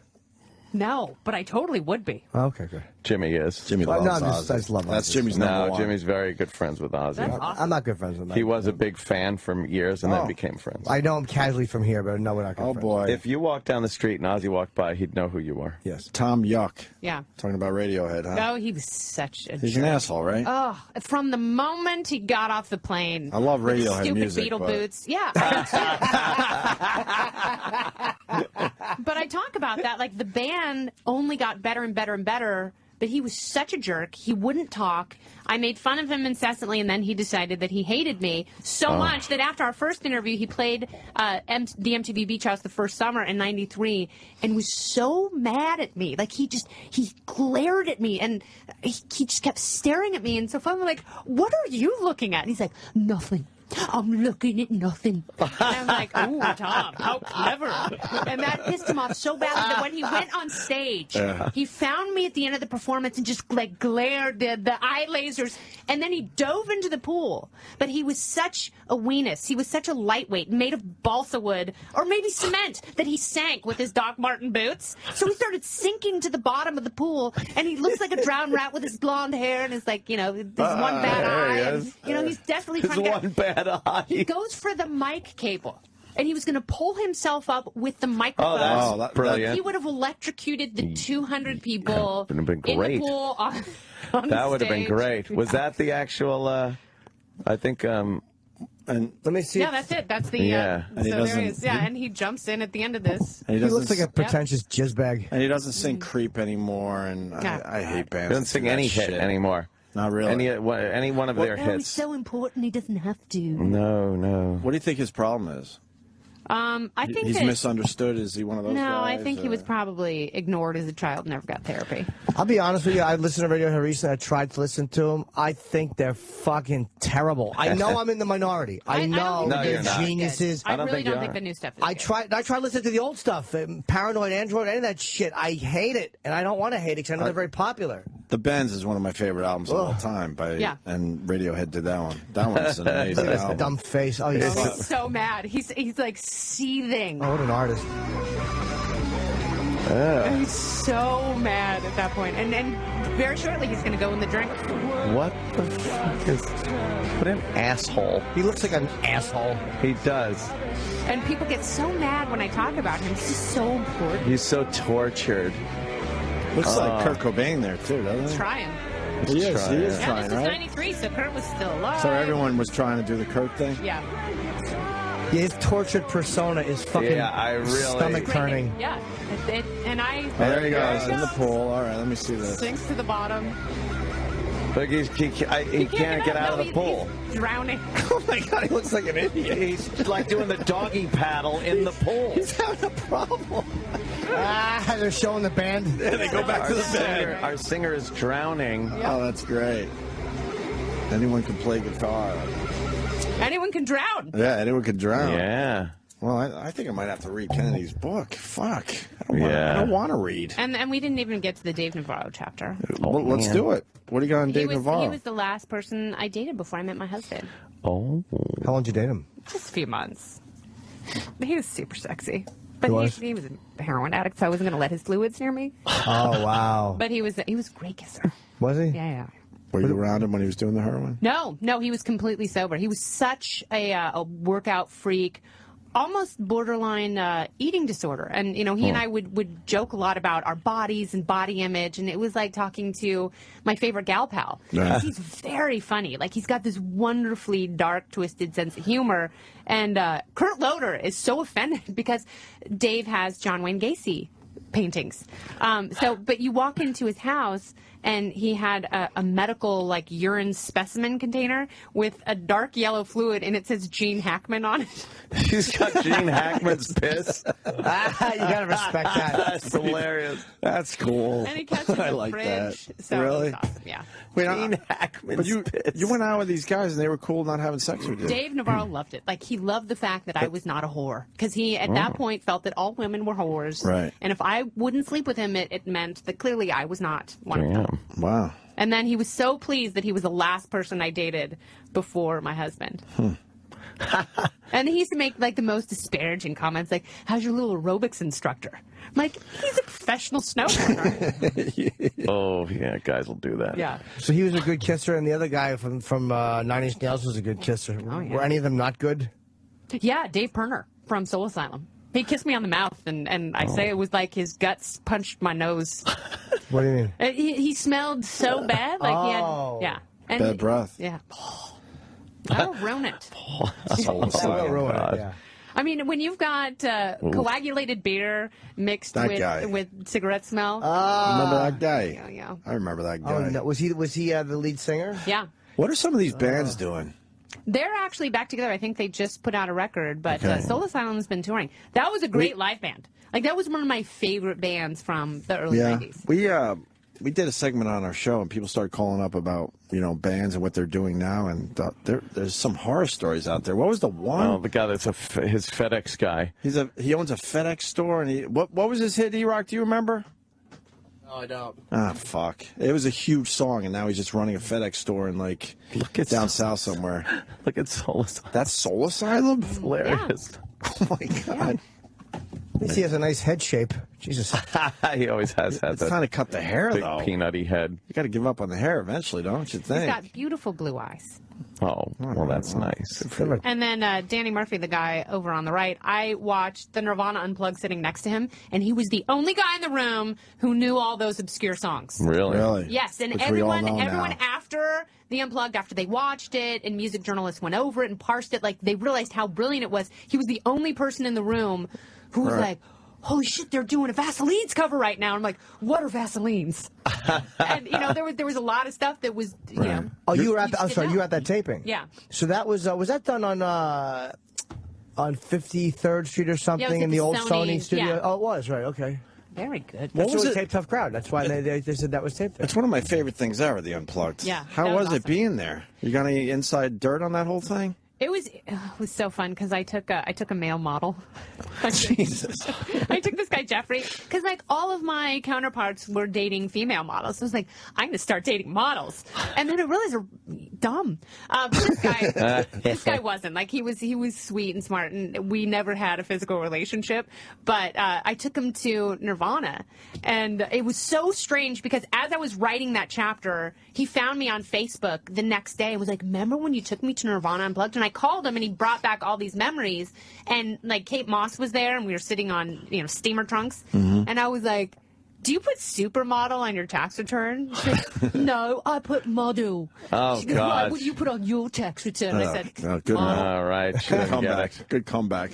Speaker 4: No, but I totally would be.
Speaker 5: Okay, good.
Speaker 3: Jimmy is.
Speaker 2: Jimmy loves
Speaker 5: no,
Speaker 2: Ozzy.
Speaker 5: I just love
Speaker 2: That's
Speaker 5: Ozzy.
Speaker 2: Jimmy's number one.
Speaker 3: Jimmy's very good friends with Ozzy.
Speaker 4: That's awesome.
Speaker 5: I'm not good friends with him.
Speaker 3: He was a big fan for years and then became friends.
Speaker 5: I know him casually from here, but no, we're not good friends.
Speaker 2: Oh, boy.
Speaker 3: If you walked down the street and Ozzy walked by, he'd know who you were.
Speaker 5: Yes.
Speaker 2: Tom Yuck.
Speaker 4: Yeah.
Speaker 2: Talking about Radiohead, huh?
Speaker 4: No, he was such a
Speaker 2: He's
Speaker 4: jerk.
Speaker 2: an asshole, right?
Speaker 4: Oh, from the moment he got off the plane.
Speaker 2: I love
Speaker 4: with his
Speaker 2: Radiohead
Speaker 4: stupid
Speaker 2: music,
Speaker 4: Beetle
Speaker 2: but-
Speaker 4: boots. Yeah. I do too. But I talk about that, like the band only got better and better and better, but he was such a jerk. He wouldn't talk. I made fun of him incessantly, and then he decided that he hated me so much that after our first interview, he played the MTV Beach House the first summer in '93 and was so mad at me. Like, he glared at me, and he just kept staring at me. And so finally, like, what are you looking at? And he's like, nothing. I'm looking at nothing. And I'm like, ooh, Tom, how clever. And that pissed him off so badly that when he went on stage, he found me at the end of the performance and just like glared the eye lasers. And then he dove into the pool. But he was such a weenus. He was such a lightweight, made of balsa wood, or maybe cement, that he sank with his Doc Marten boots. So he started sinking to the bottom of the pool. And he looks like a drowned rat with his blonde hair and his, like, his one bad eye. And, he's definitely trying to get... He goes for the mic cable, and he was going to pull himself up with the microphone.
Speaker 3: Oh, that's brilliant.
Speaker 4: He would have electrocuted the 200 people
Speaker 3: That would have been
Speaker 4: in the
Speaker 3: great.
Speaker 4: pool on
Speaker 3: That would have been
Speaker 4: stage.
Speaker 3: great. Was that the actual, I think,
Speaker 2: And
Speaker 5: Let me see.
Speaker 4: Yeah, that's it. That's the,
Speaker 3: Yeah.
Speaker 2: And he
Speaker 4: so there
Speaker 2: doesn't-
Speaker 4: he is. Yeah, and he jumps in at the end of this.
Speaker 2: and
Speaker 5: He looks like a pretentious jizzbag.
Speaker 2: And he doesn't sing Creep anymore, and
Speaker 4: God.
Speaker 2: I hate bands.
Speaker 3: he doesn't
Speaker 2: that
Speaker 3: sing
Speaker 2: do that
Speaker 3: any
Speaker 2: shit.
Speaker 3: hit anymore.
Speaker 2: Not really.
Speaker 3: Any one of their
Speaker 4: Oh,
Speaker 3: hits.
Speaker 4: he's so important, he doesn't have to.
Speaker 3: No.
Speaker 2: What do you think his problem is?
Speaker 4: I think
Speaker 2: He's
Speaker 4: that,
Speaker 2: misunderstood. Is he one of those
Speaker 4: No,
Speaker 2: guys?
Speaker 4: I think he was probably ignored as a child, never got therapy.
Speaker 5: I'll be honest with you. I listened to Radiohead recently. I tried to listen to them. I think they're fucking terrible. I know I'm in the minority. I
Speaker 4: don't
Speaker 5: know
Speaker 4: think
Speaker 3: No,
Speaker 5: they're
Speaker 3: you're not.
Speaker 5: geniuses.
Speaker 4: I
Speaker 3: don't
Speaker 4: really
Speaker 3: think you
Speaker 4: don't think
Speaker 3: are.
Speaker 4: the new stuff is
Speaker 5: I
Speaker 4: good.
Speaker 5: tried listening to the old stuff, Paranoid Android, any of that shit. I hate it, and I don't want to hate it because I know they're very popular.
Speaker 2: The Bends is one of my favorite albums of all time. And Radiohead did that one. That one's an amazing
Speaker 5: Look at this
Speaker 2: album.
Speaker 5: dumb face. Oh,
Speaker 4: Oh, he's so mad. He's like seething.
Speaker 5: what an artist.
Speaker 4: He's so mad at that point. And very shortly he's going to go in the drink.
Speaker 3: What the fuck is... What an asshole.
Speaker 5: He looks like an asshole.
Speaker 3: He does.
Speaker 4: And people get so mad when I talk about him. It's just so important.
Speaker 3: He's so tortured.
Speaker 2: Looks like Kurt Cobain there, too, doesn't he?
Speaker 4: Trying.
Speaker 2: He is. He is
Speaker 4: Yeah,
Speaker 2: trying,
Speaker 4: this was
Speaker 2: right?
Speaker 4: 93, so Kurt was still alive.
Speaker 2: So everyone was trying to do the Kurt thing?
Speaker 4: Yeah.
Speaker 5: Yeah, his tortured persona is fucking
Speaker 3: Yeah, I really-
Speaker 5: stomach turning.
Speaker 4: Yeah. And I...
Speaker 2: Oh, there he goes,
Speaker 4: he
Speaker 2: in the pool. All right, let me see this.
Speaker 4: Sinks to the bottom.
Speaker 3: Look, he can't get out of the
Speaker 4: He's
Speaker 3: pool.
Speaker 4: drowning.
Speaker 2: Oh, my God, he looks like an idiot.
Speaker 3: He's like doing the doggy paddle in the pool.
Speaker 2: He's having a problem.
Speaker 5: They're showing the band.
Speaker 2: Yeah, they go back to the bed.
Speaker 3: Our singer is drowning.
Speaker 2: Oh, that's great. Anyone can play guitar.
Speaker 4: Anyone can drown.
Speaker 2: Yeah, anyone can drown.
Speaker 3: Yeah.
Speaker 2: Well, I think I might have to read Kennedy's book. Fuck. I
Speaker 3: Yeah.
Speaker 2: don't want to read.
Speaker 4: And we didn't even get to the Dave Navarro chapter.
Speaker 2: Well, let's
Speaker 3: man.
Speaker 2: do it. What do you got on Dave Navarro?
Speaker 4: He was the last person I dated before I met my husband.
Speaker 3: Oh.
Speaker 5: How long did you date him?
Speaker 4: Just a few months. He was super sexy. But
Speaker 5: He
Speaker 4: he was a heroin addict, so I wasn't going to let his fluids near me.
Speaker 5: Oh, wow.
Speaker 4: But he was a great kisser.
Speaker 5: Was he?
Speaker 4: Yeah.
Speaker 2: Were you around him when he was doing the heroin?
Speaker 4: No, he was completely sober. He was such a workout freak, almost borderline eating disorder. And, he and I would joke a lot about our bodies and body image. And it was like talking to my favorite gal pal.
Speaker 2: Yeah.
Speaker 4: He's very funny. Like, he's got this wonderfully dark, twisted sense of humor. And Kurt Loder is so offended because Dave has John Wayne Gacy paintings. But you walk into his house and he had a medical, like, urine specimen container with a dark yellow fluid, and it says Gene Hackman on it.
Speaker 3: He's got Gene Hackman's piss.
Speaker 5: You gotta respect that.
Speaker 3: That's hilarious.
Speaker 2: That's cool.
Speaker 4: And he kept it in
Speaker 2: I
Speaker 4: the
Speaker 2: like
Speaker 4: fridge.
Speaker 2: that.
Speaker 4: So
Speaker 2: Really?
Speaker 4: it was awesome, yeah.
Speaker 2: Wait,
Speaker 3: Gene Hackman's
Speaker 2: but
Speaker 3: piss.
Speaker 2: you went out with these guys and they were cool not having sex with you.
Speaker 4: Dave Navarro loved it. Like, he loved the fact that I was not a whore. Because he, at that point, felt that all women were whores.
Speaker 2: Right.
Speaker 4: And if I wouldn't sleep with him, it meant that clearly I was not one of them.
Speaker 3: Damn.
Speaker 2: Wow.
Speaker 4: And then he was so pleased that he was the last person I dated before my husband. And he used to make like the most disparaging comments, like, "How's your little aerobics instructor?" I'm like, he's a professional snowboarder.
Speaker 3: Oh yeah, guys will do that.
Speaker 4: Yeah.
Speaker 5: So he was a good kisser, and the other guy from Nine Inch Nails was a good kisser.
Speaker 4: Oh, yeah.
Speaker 5: Were any of them not good?
Speaker 4: Yeah, Dave Pirner from Soul Asylum. He kissed me on the mouth, and I say it was like his guts punched my nose.
Speaker 5: What do you mean?
Speaker 4: He smelled so bad, like he had, yeah. And,
Speaker 2: Bad breath.
Speaker 4: Yeah. That'll ruin it.
Speaker 5: That will ruin it, yeah.
Speaker 4: I mean, when you've got coagulated beer mixed with cigarette smell.
Speaker 2: Remember that guy?
Speaker 4: Yeah.
Speaker 2: I remember that guy.
Speaker 5: Oh, no. Was he the lead singer?
Speaker 4: Yeah.
Speaker 2: What are some of these bands doing?
Speaker 4: They're actually back together. I think they just put out a record, but Soul Asylum's been touring. That was a great live band. Like, that was one of my favorite bands from the early 90s.
Speaker 2: We did a segment on our show, and people started calling up about, bands and what they're doing now, and there's some horror stories out there. What was the one?
Speaker 3: Oh, the guy that's his FedEx guy.
Speaker 2: He owns a FedEx store, and what was his hit, E-Rock? Do you remember?
Speaker 5: No, I don't.
Speaker 2: Ah, fuck. It was a huge song, and now he's just running a FedEx store in, down south somewhere.
Speaker 3: Look at Soul Asylum.
Speaker 2: That's Soul Asylum?
Speaker 3: It's hilarious.
Speaker 2: Oh, my God.
Speaker 5: At least he has a nice head shape. Jesus.
Speaker 3: He always has had
Speaker 2: It's
Speaker 3: that
Speaker 2: time to cut the hair,
Speaker 3: big
Speaker 2: though.
Speaker 3: peanutty head.
Speaker 2: You got to give up on the hair eventually, don't you think?
Speaker 4: He's got beautiful blue eyes.
Speaker 3: Oh, well, that's nice.
Speaker 4: And then Danny Murphy, the guy over on the right, I watched the Nirvana Unplugged sitting next to him, and he was the only guy in the room who knew all those obscure songs.
Speaker 3: Really?
Speaker 4: Yes, and
Speaker 2: Which we all
Speaker 4: everyone
Speaker 2: know now.
Speaker 4: after the Unplugged, after they watched it, and music journalists went over it and parsed it, like, they realized how brilliant it was. He was the only person in the room who was like, holy shit, they're doing a Vaseline's cover right now. I'm like, what are Vaselines? And, there was a lot of stuff that was,
Speaker 5: Oh, you were at you were at that taping?
Speaker 4: Yeah.
Speaker 5: So that was that done on 53rd Street or something in the old Sony studio?
Speaker 4: Yeah.
Speaker 5: Oh, it was, right, okay.
Speaker 4: Very good.
Speaker 5: That's
Speaker 2: was
Speaker 5: what
Speaker 2: it?
Speaker 5: taped Tough Crowd. That's why they said that was taped there.
Speaker 2: It's one of my favorite things ever, the Unplugged.
Speaker 4: Yeah,
Speaker 2: How
Speaker 4: that
Speaker 2: was
Speaker 4: was
Speaker 2: it being there? You got any inside dirt on that whole thing?
Speaker 4: It was so fun because I took a male model.
Speaker 2: Jesus.
Speaker 4: I took this guy Jeffrey because all of my counterparts were dating female models. So I was like, I'm going to start dating models, and then I realized they're dumb. This guy wasn't. He was sweet and smart, and we never had a physical relationship. But I took him to Nirvana, and it was so strange because as I was writing that chapter, he found me on Facebook the next day and was like, "Remember when you took me to Nirvana Unplugged?" And I called him, and he brought back all these memories. And Kate Moss was there, and we were sitting on steamer trunks, and I was like, "Do you put supermodel on your tax return?" She's like, "No, I put model."
Speaker 3: Oh,
Speaker 4: she goes,
Speaker 3: God.
Speaker 4: "Why would you put on your tax return?" I said,
Speaker 2: good
Speaker 4: "Model."
Speaker 3: All right.
Speaker 2: Good comeback. Good comeback.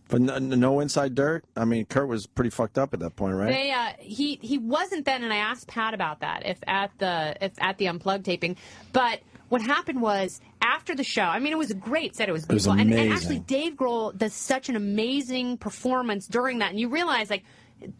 Speaker 2: But no inside dirt? I mean, Kurt was pretty fucked up at that point, right?
Speaker 4: He wasn't then, and I asked Pat about that, if at the Unplugged taping. But what happened was, after the show, I mean, it was a great set. It was beautiful.
Speaker 2: It was amazing.
Speaker 4: And actually, Dave Grohl does such an amazing performance during that. And you realize,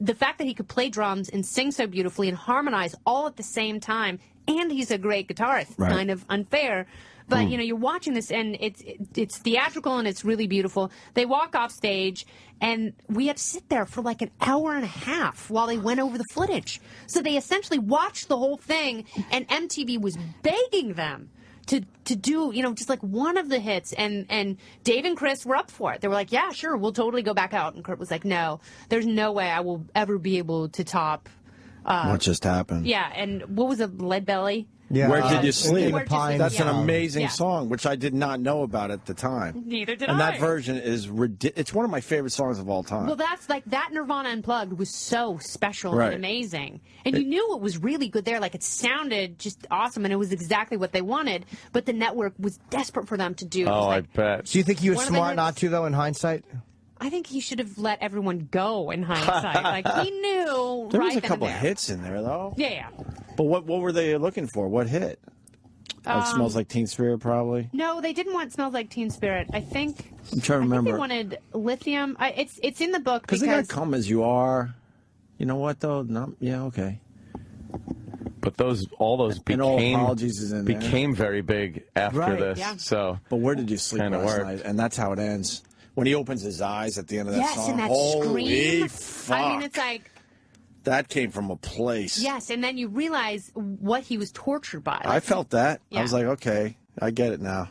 Speaker 4: the fact that he could play drums and sing so beautifully and harmonize all at the same time, and he's a great guitarist, kind of unfair. But, you're watching this, and it's theatrical, and it's really beautiful. They walk off stage, and we had to sit there for an hour and a half while they went over the footage. So they essentially watched the whole thing, and MTV was begging them to do, just one of the hits. And Dave and Chris were up for it. They were like, yeah, sure, we'll totally go back out. And Kurt was like, no, there's no way I will ever be able to top.
Speaker 2: What just happened?
Speaker 4: Yeah, and what was it, Lead Belly?
Speaker 5: Yeah.
Speaker 2: Where Did You Sleep? That's an amazing
Speaker 4: Yeah.
Speaker 2: song, which I did not know about at the time.
Speaker 4: Neither did
Speaker 2: and
Speaker 4: I.
Speaker 2: that version is it's one of my favorite songs of all time.
Speaker 4: Well, that's that Nirvana Unplugged was so special
Speaker 2: Right.
Speaker 4: and amazing. And you knew it was really good there. It sounded just awesome, and it was exactly what they wanted. But the network was desperate for them to do.
Speaker 3: Oh, I bet.
Speaker 5: Do you think he was
Speaker 4: One of the
Speaker 5: smart
Speaker 4: hits-
Speaker 5: not to, though, in hindsight?
Speaker 4: I think he should have let everyone go in hindsight. He knew
Speaker 2: there
Speaker 4: right
Speaker 2: was a
Speaker 4: then
Speaker 2: couple
Speaker 4: and there.
Speaker 2: hits in there, though.
Speaker 4: Yeah.
Speaker 2: But what were they looking for? What hit? It Smells Like Teen Spirit, probably.
Speaker 4: No, they didn't want "Smells Like Teen Spirit." I think.
Speaker 2: I'm trying to remember.
Speaker 4: They wanted "Lithium." It's in the book because
Speaker 2: they got "Come As You Are." You know what though? Okay.
Speaker 3: But all those
Speaker 2: And All Apologies is in there.
Speaker 3: became very big after
Speaker 5: Right,
Speaker 3: this.
Speaker 4: yeah.
Speaker 3: So,
Speaker 2: But Where Did You Sleep
Speaker 3: Kinda
Speaker 2: last
Speaker 3: worked.
Speaker 2: night? And that's how it ends. When he opens his eyes at the end of that
Speaker 4: yes,
Speaker 2: song.
Speaker 4: and that
Speaker 2: Holy
Speaker 4: scream.
Speaker 2: fuck.
Speaker 4: I mean, it's
Speaker 2: that came from a place.
Speaker 4: yes, and then you realize what he was tortured by.
Speaker 2: I felt that.
Speaker 4: Yeah.
Speaker 2: I was like, okay, I get it now.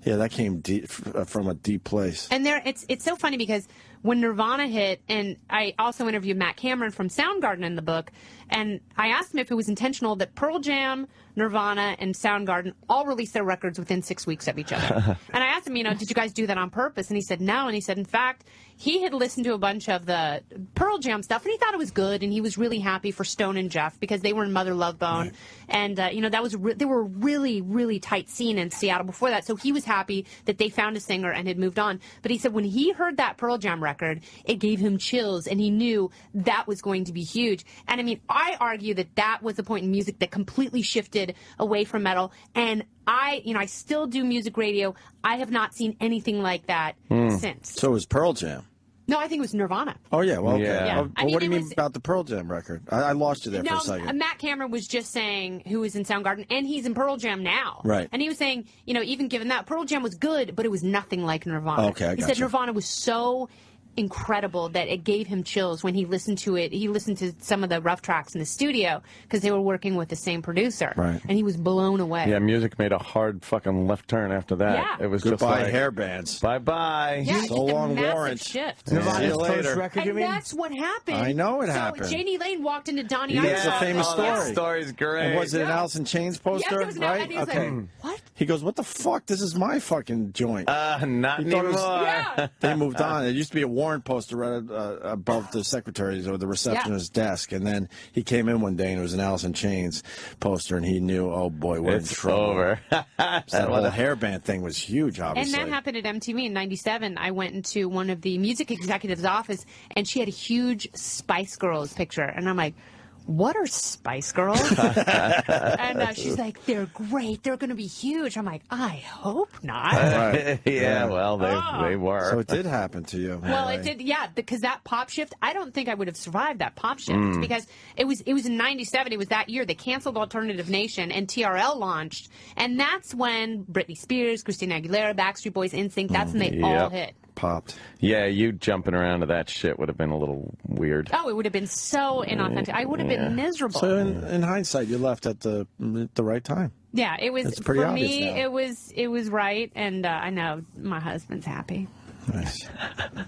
Speaker 2: Yeah, that came deep, from a deep place.
Speaker 4: And it's so funny because when Nirvana hit, and I also interviewed Matt Cameron from Soundgarden in the book, and I asked him if it was intentional that Pearl Jam, Nirvana, and Soundgarden all released their records within 6 weeks of each other. And I asked him, did you guys do that on purpose? And he said no. And he said, in fact, he had listened to a bunch of the Pearl Jam stuff, and he thought it was good, and he was really happy for Stone and Jeff because they were in Mother Love Bone. Right. And, that was they were a really, really tight scene in Seattle before that. So he was happy that they found a singer and had moved on. But he said when he heard that Pearl Jam record, it gave him chills, and he knew that was going to be huge. And, I argue that was the point in music that completely shifted away from metal. And I still do music radio. I have not seen anything like that since.
Speaker 2: So it was Pearl Jam.
Speaker 4: No, I think it was Nirvana.
Speaker 2: Oh, yeah. Well, okay.
Speaker 3: Yeah.
Speaker 2: Well, what do you mean about the Pearl Jam record? I lost you there for a second.
Speaker 4: Matt Cameron was just saying who was in Soundgarden, and he's in Pearl Jam now.
Speaker 2: Right.
Speaker 4: And he was saying, even given that, Pearl Jam was good, but it was nothing like Nirvana.
Speaker 2: Okay, I
Speaker 4: He said Nirvana was so incredible that it gave him chills when he listened to it. He listened to some of the rough tracks in the studio because they were working with the same producer.
Speaker 2: Right.
Speaker 4: And he was blown away.
Speaker 3: Yeah, music made a hard fucking left turn after that.
Speaker 4: Yeah.
Speaker 3: It was
Speaker 2: Goodbye,
Speaker 3: just like
Speaker 2: hair bands.
Speaker 3: Bye-bye.
Speaker 4: Yeah,
Speaker 2: So
Speaker 4: just
Speaker 2: long,
Speaker 4: a massive
Speaker 2: Warrant.
Speaker 4: shift.
Speaker 5: Nirvana's
Speaker 2: See you later.
Speaker 5: first record, you
Speaker 4: And
Speaker 5: mean?
Speaker 4: that's what happened.
Speaker 2: I know it
Speaker 4: so
Speaker 2: happened.
Speaker 4: Janie Lane walked into Donnie
Speaker 2: Yeah, it's a
Speaker 4: Ireland's
Speaker 2: famous
Speaker 4: office.
Speaker 2: story.
Speaker 3: That story's great.
Speaker 2: And was it an Alice in Chains poster?
Speaker 4: Yes, it was
Speaker 2: right?
Speaker 4: and he was
Speaker 2: Okay.
Speaker 4: like, what?
Speaker 2: He goes, what the fuck? This is my fucking joint.
Speaker 3: Not
Speaker 2: He thought it
Speaker 3: anymore.
Speaker 2: was-
Speaker 4: Yeah.
Speaker 2: They moved on. It used to be a warrant poster right above the secretary's or the receptionist's desk. And then he came in one day and it was an Alice in Chains poster, and he knew, oh boy, we're in
Speaker 3: It's
Speaker 2: trouble.
Speaker 3: over.
Speaker 2: That whole hairband thing was huge,
Speaker 4: And
Speaker 2: obviously.
Speaker 4: that happened at MTV in '97. I went into one of the music executives' office, and she had a huge Spice Girls picture. And I'm like, what are Spice Girls? And she's like, they're great. They're going to be huge. I'm like, I hope not.
Speaker 2: Right.
Speaker 3: Yeah, well, they were.
Speaker 2: So it did happen to you.
Speaker 4: Well,
Speaker 2: Right.
Speaker 4: it did, yeah, because that pop shift, I don't think I would have survived that pop shift because it was in '97. It was that year they canceled Alternative Nation and TRL launched, and that's when Britney Spears, Christina Aguilera, Backstreet Boys, NSYNC, that's when they all hit.
Speaker 2: Popped.
Speaker 3: Yeah, you jumping around to that shit would have been a little weird.
Speaker 4: Oh, it would have been so inauthentic. I would have been miserable.
Speaker 2: So in hindsight, you left at the right time.
Speaker 4: Yeah, it was
Speaker 2: It's pretty
Speaker 4: for
Speaker 2: obvious
Speaker 4: me.
Speaker 2: now.
Speaker 4: It was right, and I know my husband's happy.
Speaker 2: Nice.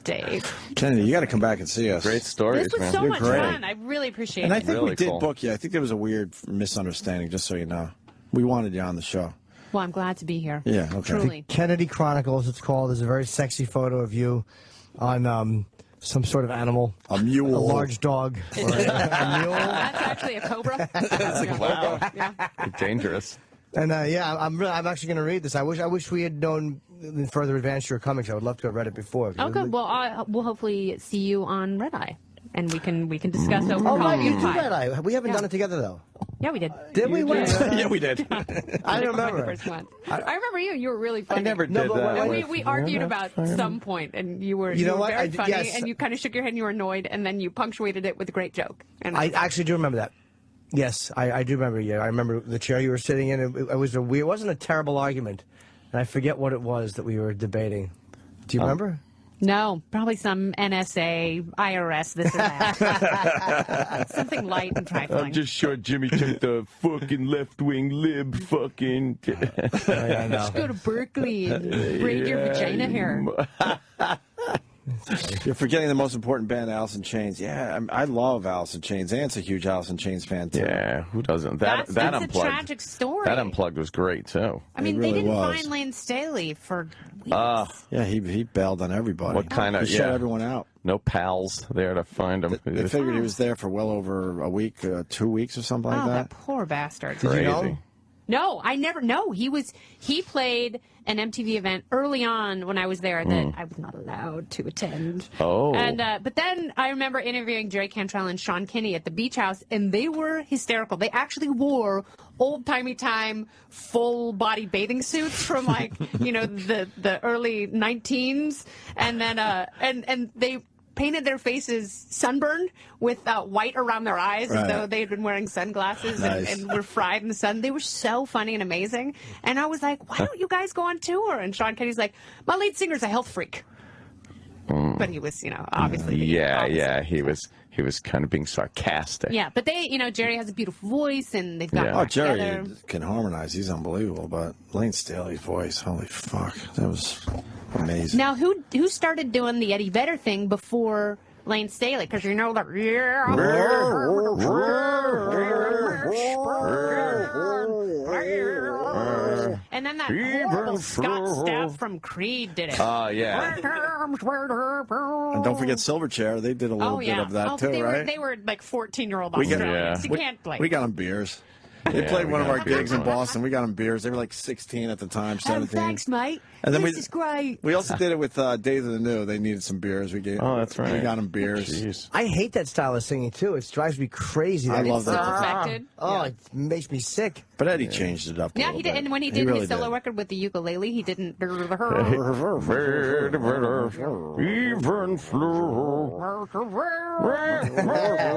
Speaker 4: Dave,
Speaker 2: Kennedy, you got to come back and see us.
Speaker 3: Great stories,
Speaker 4: this was
Speaker 3: man.
Speaker 4: so
Speaker 2: You're
Speaker 4: much
Speaker 2: great.
Speaker 4: fun. I really appreciate
Speaker 2: And I
Speaker 4: it.
Speaker 2: think
Speaker 3: Really
Speaker 2: we did
Speaker 3: cool.
Speaker 2: book you. I think there was a weird misunderstanding, just so you know. We wanted you on the show.
Speaker 4: Well, I'm glad to be here.
Speaker 2: Yeah, okay.
Speaker 4: Truly.
Speaker 5: Kennedy Chronicles, it's called. There's a very sexy photo of you on some sort of animal.
Speaker 2: A mule.
Speaker 5: A large dog. Or a mule.
Speaker 4: That's actually a cobra.
Speaker 3: Wow.
Speaker 4: Yeah.
Speaker 3: Dangerous.
Speaker 5: And I'm actually going to read this. I wish we had known in further advance you were coming. So I would love to have read it before.
Speaker 4: Okay. Well, we'll hopefully see you on Red Eye, and we can discuss over
Speaker 5: Oh, right,
Speaker 4: coffee
Speaker 5: you
Speaker 4: and
Speaker 5: did
Speaker 4: pie.
Speaker 5: Red Eye. We haven't done it together though.
Speaker 4: Yeah, we did.
Speaker 5: Did we?
Speaker 2: Yeah, we did.
Speaker 5: I don't
Speaker 4: The
Speaker 5: remember.
Speaker 4: first one. I remember you. You were really funny.
Speaker 3: I never
Speaker 5: No,
Speaker 3: did
Speaker 5: but
Speaker 3: that.
Speaker 5: wait,
Speaker 4: And we argued about some point, and you were
Speaker 5: You know what?
Speaker 4: very funny,
Speaker 5: yes.
Speaker 4: and you kind of shook your head and you were annoyed, and then you punctuated it with a great joke. And
Speaker 5: I actually do remember that. Yes, I do remember you. I remember the chair you were sitting in. It was it wasn't a terrible argument, and I forget what it was that we were debating. Do you remember?
Speaker 4: no, probably some NSA, IRS, this or that. Something light and trifling.
Speaker 3: I'm just sure Jimmy took the fucking left-wing lib fucking...
Speaker 5: I know.
Speaker 4: Go to Berkeley and braid your vagina hair.
Speaker 2: You're forgetting the most important band, Alice in Chains. Yeah, I love Alice in Chains. Ant's a huge Alice in Chains fan, too.
Speaker 3: Yeah, who doesn't? That
Speaker 4: That's a
Speaker 3: Unplugged.
Speaker 4: tragic story.
Speaker 3: That Unplugged was great, too.
Speaker 4: I mean,
Speaker 2: It
Speaker 4: they
Speaker 2: really
Speaker 4: didn't
Speaker 2: was.
Speaker 4: find Lane Staley for weeks.
Speaker 2: Yeah, he bailed on everybody.
Speaker 3: What kind of...
Speaker 2: He shut everyone out.
Speaker 3: No pals there to find him.
Speaker 2: They figured he was there for well over a week, 2 weeks or something like
Speaker 4: Oh,
Speaker 2: that.
Speaker 4: that poor bastard.
Speaker 5: Did you know?
Speaker 3: Crazy.
Speaker 4: No, I never. No, he played an MTV event early on when I was there that I was not allowed to attend.
Speaker 3: Oh.
Speaker 4: And but then I remember interviewing Jerry Cantrell and Sean Kinney at the Beach House, and they were hysterical. They actually wore old-timey time full body bathing suits from like the early 19s, and then and they painted their faces sunburned with white around their eyes as
Speaker 2: Right.
Speaker 4: though they had been wearing sunglasses
Speaker 2: Nice.
Speaker 4: and were fried in the sun. They were so funny and amazing. And I was like, why don't you guys go on tour? And Sean Kenny's like, my lead singer's a health freak. But he was, obviously.
Speaker 3: Yeah. He was kind of being sarcastic.
Speaker 4: Yeah, but Jerry has a beautiful voice, and they've got
Speaker 2: Oh, Jerry
Speaker 4: together.
Speaker 2: can harmonize. He's unbelievable. But Lane Staley's voice, holy fuck, that was amazing.
Speaker 4: Now, who started doing the Eddie Vedder thing before Lane Staley? Because that. And then that horrible Scott Stapp from Creed did it.
Speaker 3: Oh, yeah.
Speaker 2: And don't forget Silverchair. They did a little bit of that too, right?
Speaker 4: They were like 14-year-old Australians. You can't play.
Speaker 2: We got them beers. They played one of our gigs in Boston. We got them beers. They were like 16 at the time, 17.
Speaker 4: Thanks, mate.
Speaker 2: And then
Speaker 4: this is great.
Speaker 2: We also did it with Days of the New. They needed some beers.
Speaker 3: That's right.
Speaker 2: We got them beers.
Speaker 3: Jeez.
Speaker 5: I hate that style of singing too. It drives me crazy.
Speaker 2: I love that.
Speaker 4: Perfected.
Speaker 5: Oh, it makes me sick.
Speaker 2: But Eddie changed it up.
Speaker 4: Yeah, he did.
Speaker 2: Bit.
Speaker 4: And when he did
Speaker 2: really
Speaker 4: his solo record with the ukulele, he didn't.
Speaker 3: Even flow.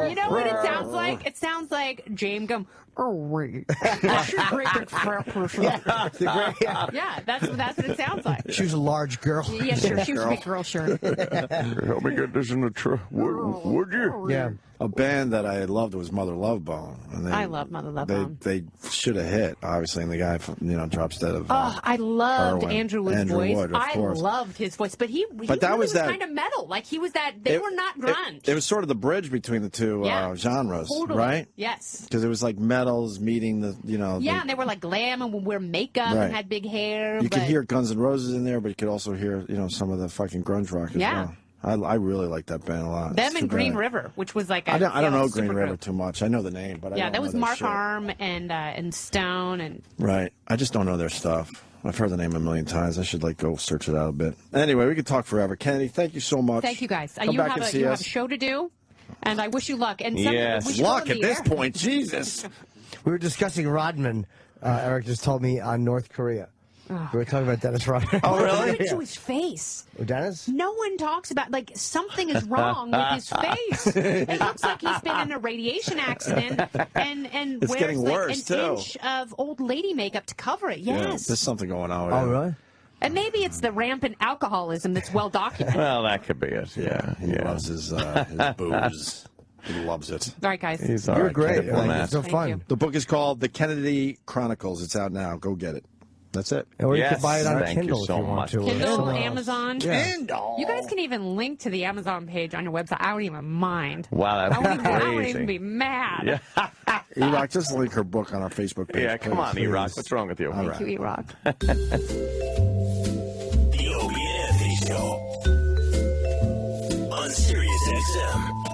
Speaker 4: You know what it sounds like? It sounds like James Gum. Oh wait, she's a great big fat person. Yeah, that's what it sounds like.
Speaker 5: She was a large girl.
Speaker 4: Yeah, sure. She was a big girl, sure.
Speaker 3: Help me get this in the truck. Would you?
Speaker 5: Yeah.
Speaker 2: A band that I loved was Mother Love Bone. And
Speaker 4: I love Mother Love Bone.
Speaker 2: They should have hit, obviously, and the guy drops dead of.
Speaker 4: I loved
Speaker 2: heroin.
Speaker 4: Andrew Wood's voice.
Speaker 2: Wood,
Speaker 4: I
Speaker 2: course.
Speaker 4: loved his voice, but he
Speaker 2: that
Speaker 4: really
Speaker 2: was that
Speaker 4: kind of metal. Like he was that. They were not grunge.
Speaker 2: It was sort of the bridge between the two genres,
Speaker 4: totally.
Speaker 2: right?
Speaker 4: Yes.
Speaker 2: Because it was like metals meeting the.
Speaker 4: Yeah, and they were like glam and would wear makeup and had big hair.
Speaker 2: You could hear Guns N' Roses in there, but you could also hear some of the fucking grunge rock as well. I really like that band a lot.
Speaker 4: Them and Green River, which was like
Speaker 2: I don't know Green River too much. I know the name, but I don't
Speaker 4: that
Speaker 2: know
Speaker 4: was
Speaker 2: their
Speaker 4: Mark
Speaker 2: shit.
Speaker 4: Arm and Stone and
Speaker 2: Right. I just don't know their stuff. I've heard the name a million times. I should go search it out a bit. Anyway, we could talk forever. Kennedy, thank you so much.
Speaker 4: Thank you guys.
Speaker 2: Come
Speaker 4: You
Speaker 2: back
Speaker 4: have
Speaker 2: and
Speaker 4: a
Speaker 2: see us.
Speaker 4: show to do, and I wish you luck. And
Speaker 3: Yes.
Speaker 4: we should go
Speaker 2: Luck
Speaker 4: on
Speaker 2: at
Speaker 4: the
Speaker 2: this
Speaker 4: air.
Speaker 2: point, Jesus.
Speaker 5: We were discussing Rodman. Eric just told me on North Korea. We were talking about Dennis Rodman.
Speaker 2: Oh, really?
Speaker 4: What happened to his face?
Speaker 5: Oh, Dennis?
Speaker 4: No one talks about, something is wrong with his face. It looks like he's been in a radiation accident and
Speaker 2: It's
Speaker 4: wears
Speaker 2: getting worse,
Speaker 4: an
Speaker 2: too.
Speaker 4: inch of old lady makeup to cover it.
Speaker 2: Yeah,
Speaker 4: Yes.
Speaker 2: there's something going on with
Speaker 5: Oh,
Speaker 2: him.
Speaker 5: really?
Speaker 4: And maybe it's the rampant alcoholism that's well documented.
Speaker 3: Well, that could be it. Yeah.
Speaker 2: He loves his booze. He loves it.
Speaker 4: All right, guys.
Speaker 3: He's all
Speaker 5: You're
Speaker 3: right,
Speaker 5: great.
Speaker 3: diplomat.
Speaker 5: So
Speaker 4: Thank
Speaker 5: fun.
Speaker 4: you.
Speaker 2: The book is called The Kennedy Chronicles. It's out now. Go get it. That's it.
Speaker 5: Or you
Speaker 3: Yes,
Speaker 5: could buy it on
Speaker 3: thank you
Speaker 5: Kindle
Speaker 3: so
Speaker 5: if you want
Speaker 3: much.
Speaker 5: to. or
Speaker 4: Kindle,
Speaker 5: somewhere else.
Speaker 4: Amazon.
Speaker 2: Kindle.
Speaker 4: You guys can even link to the Amazon page on your website. I don't even mind.
Speaker 3: Wow, that's
Speaker 4: I won't
Speaker 3: crazy.
Speaker 4: even be mad.
Speaker 3: Yeah,
Speaker 2: E-Rock, just link her book on our Facebook page.
Speaker 3: yeah. Come on,
Speaker 2: please.
Speaker 3: E-Rock. What's wrong with you?
Speaker 2: All
Speaker 4: Thank you, E-Rock.
Speaker 1: The Opie and Anthony Show on Sirius XM.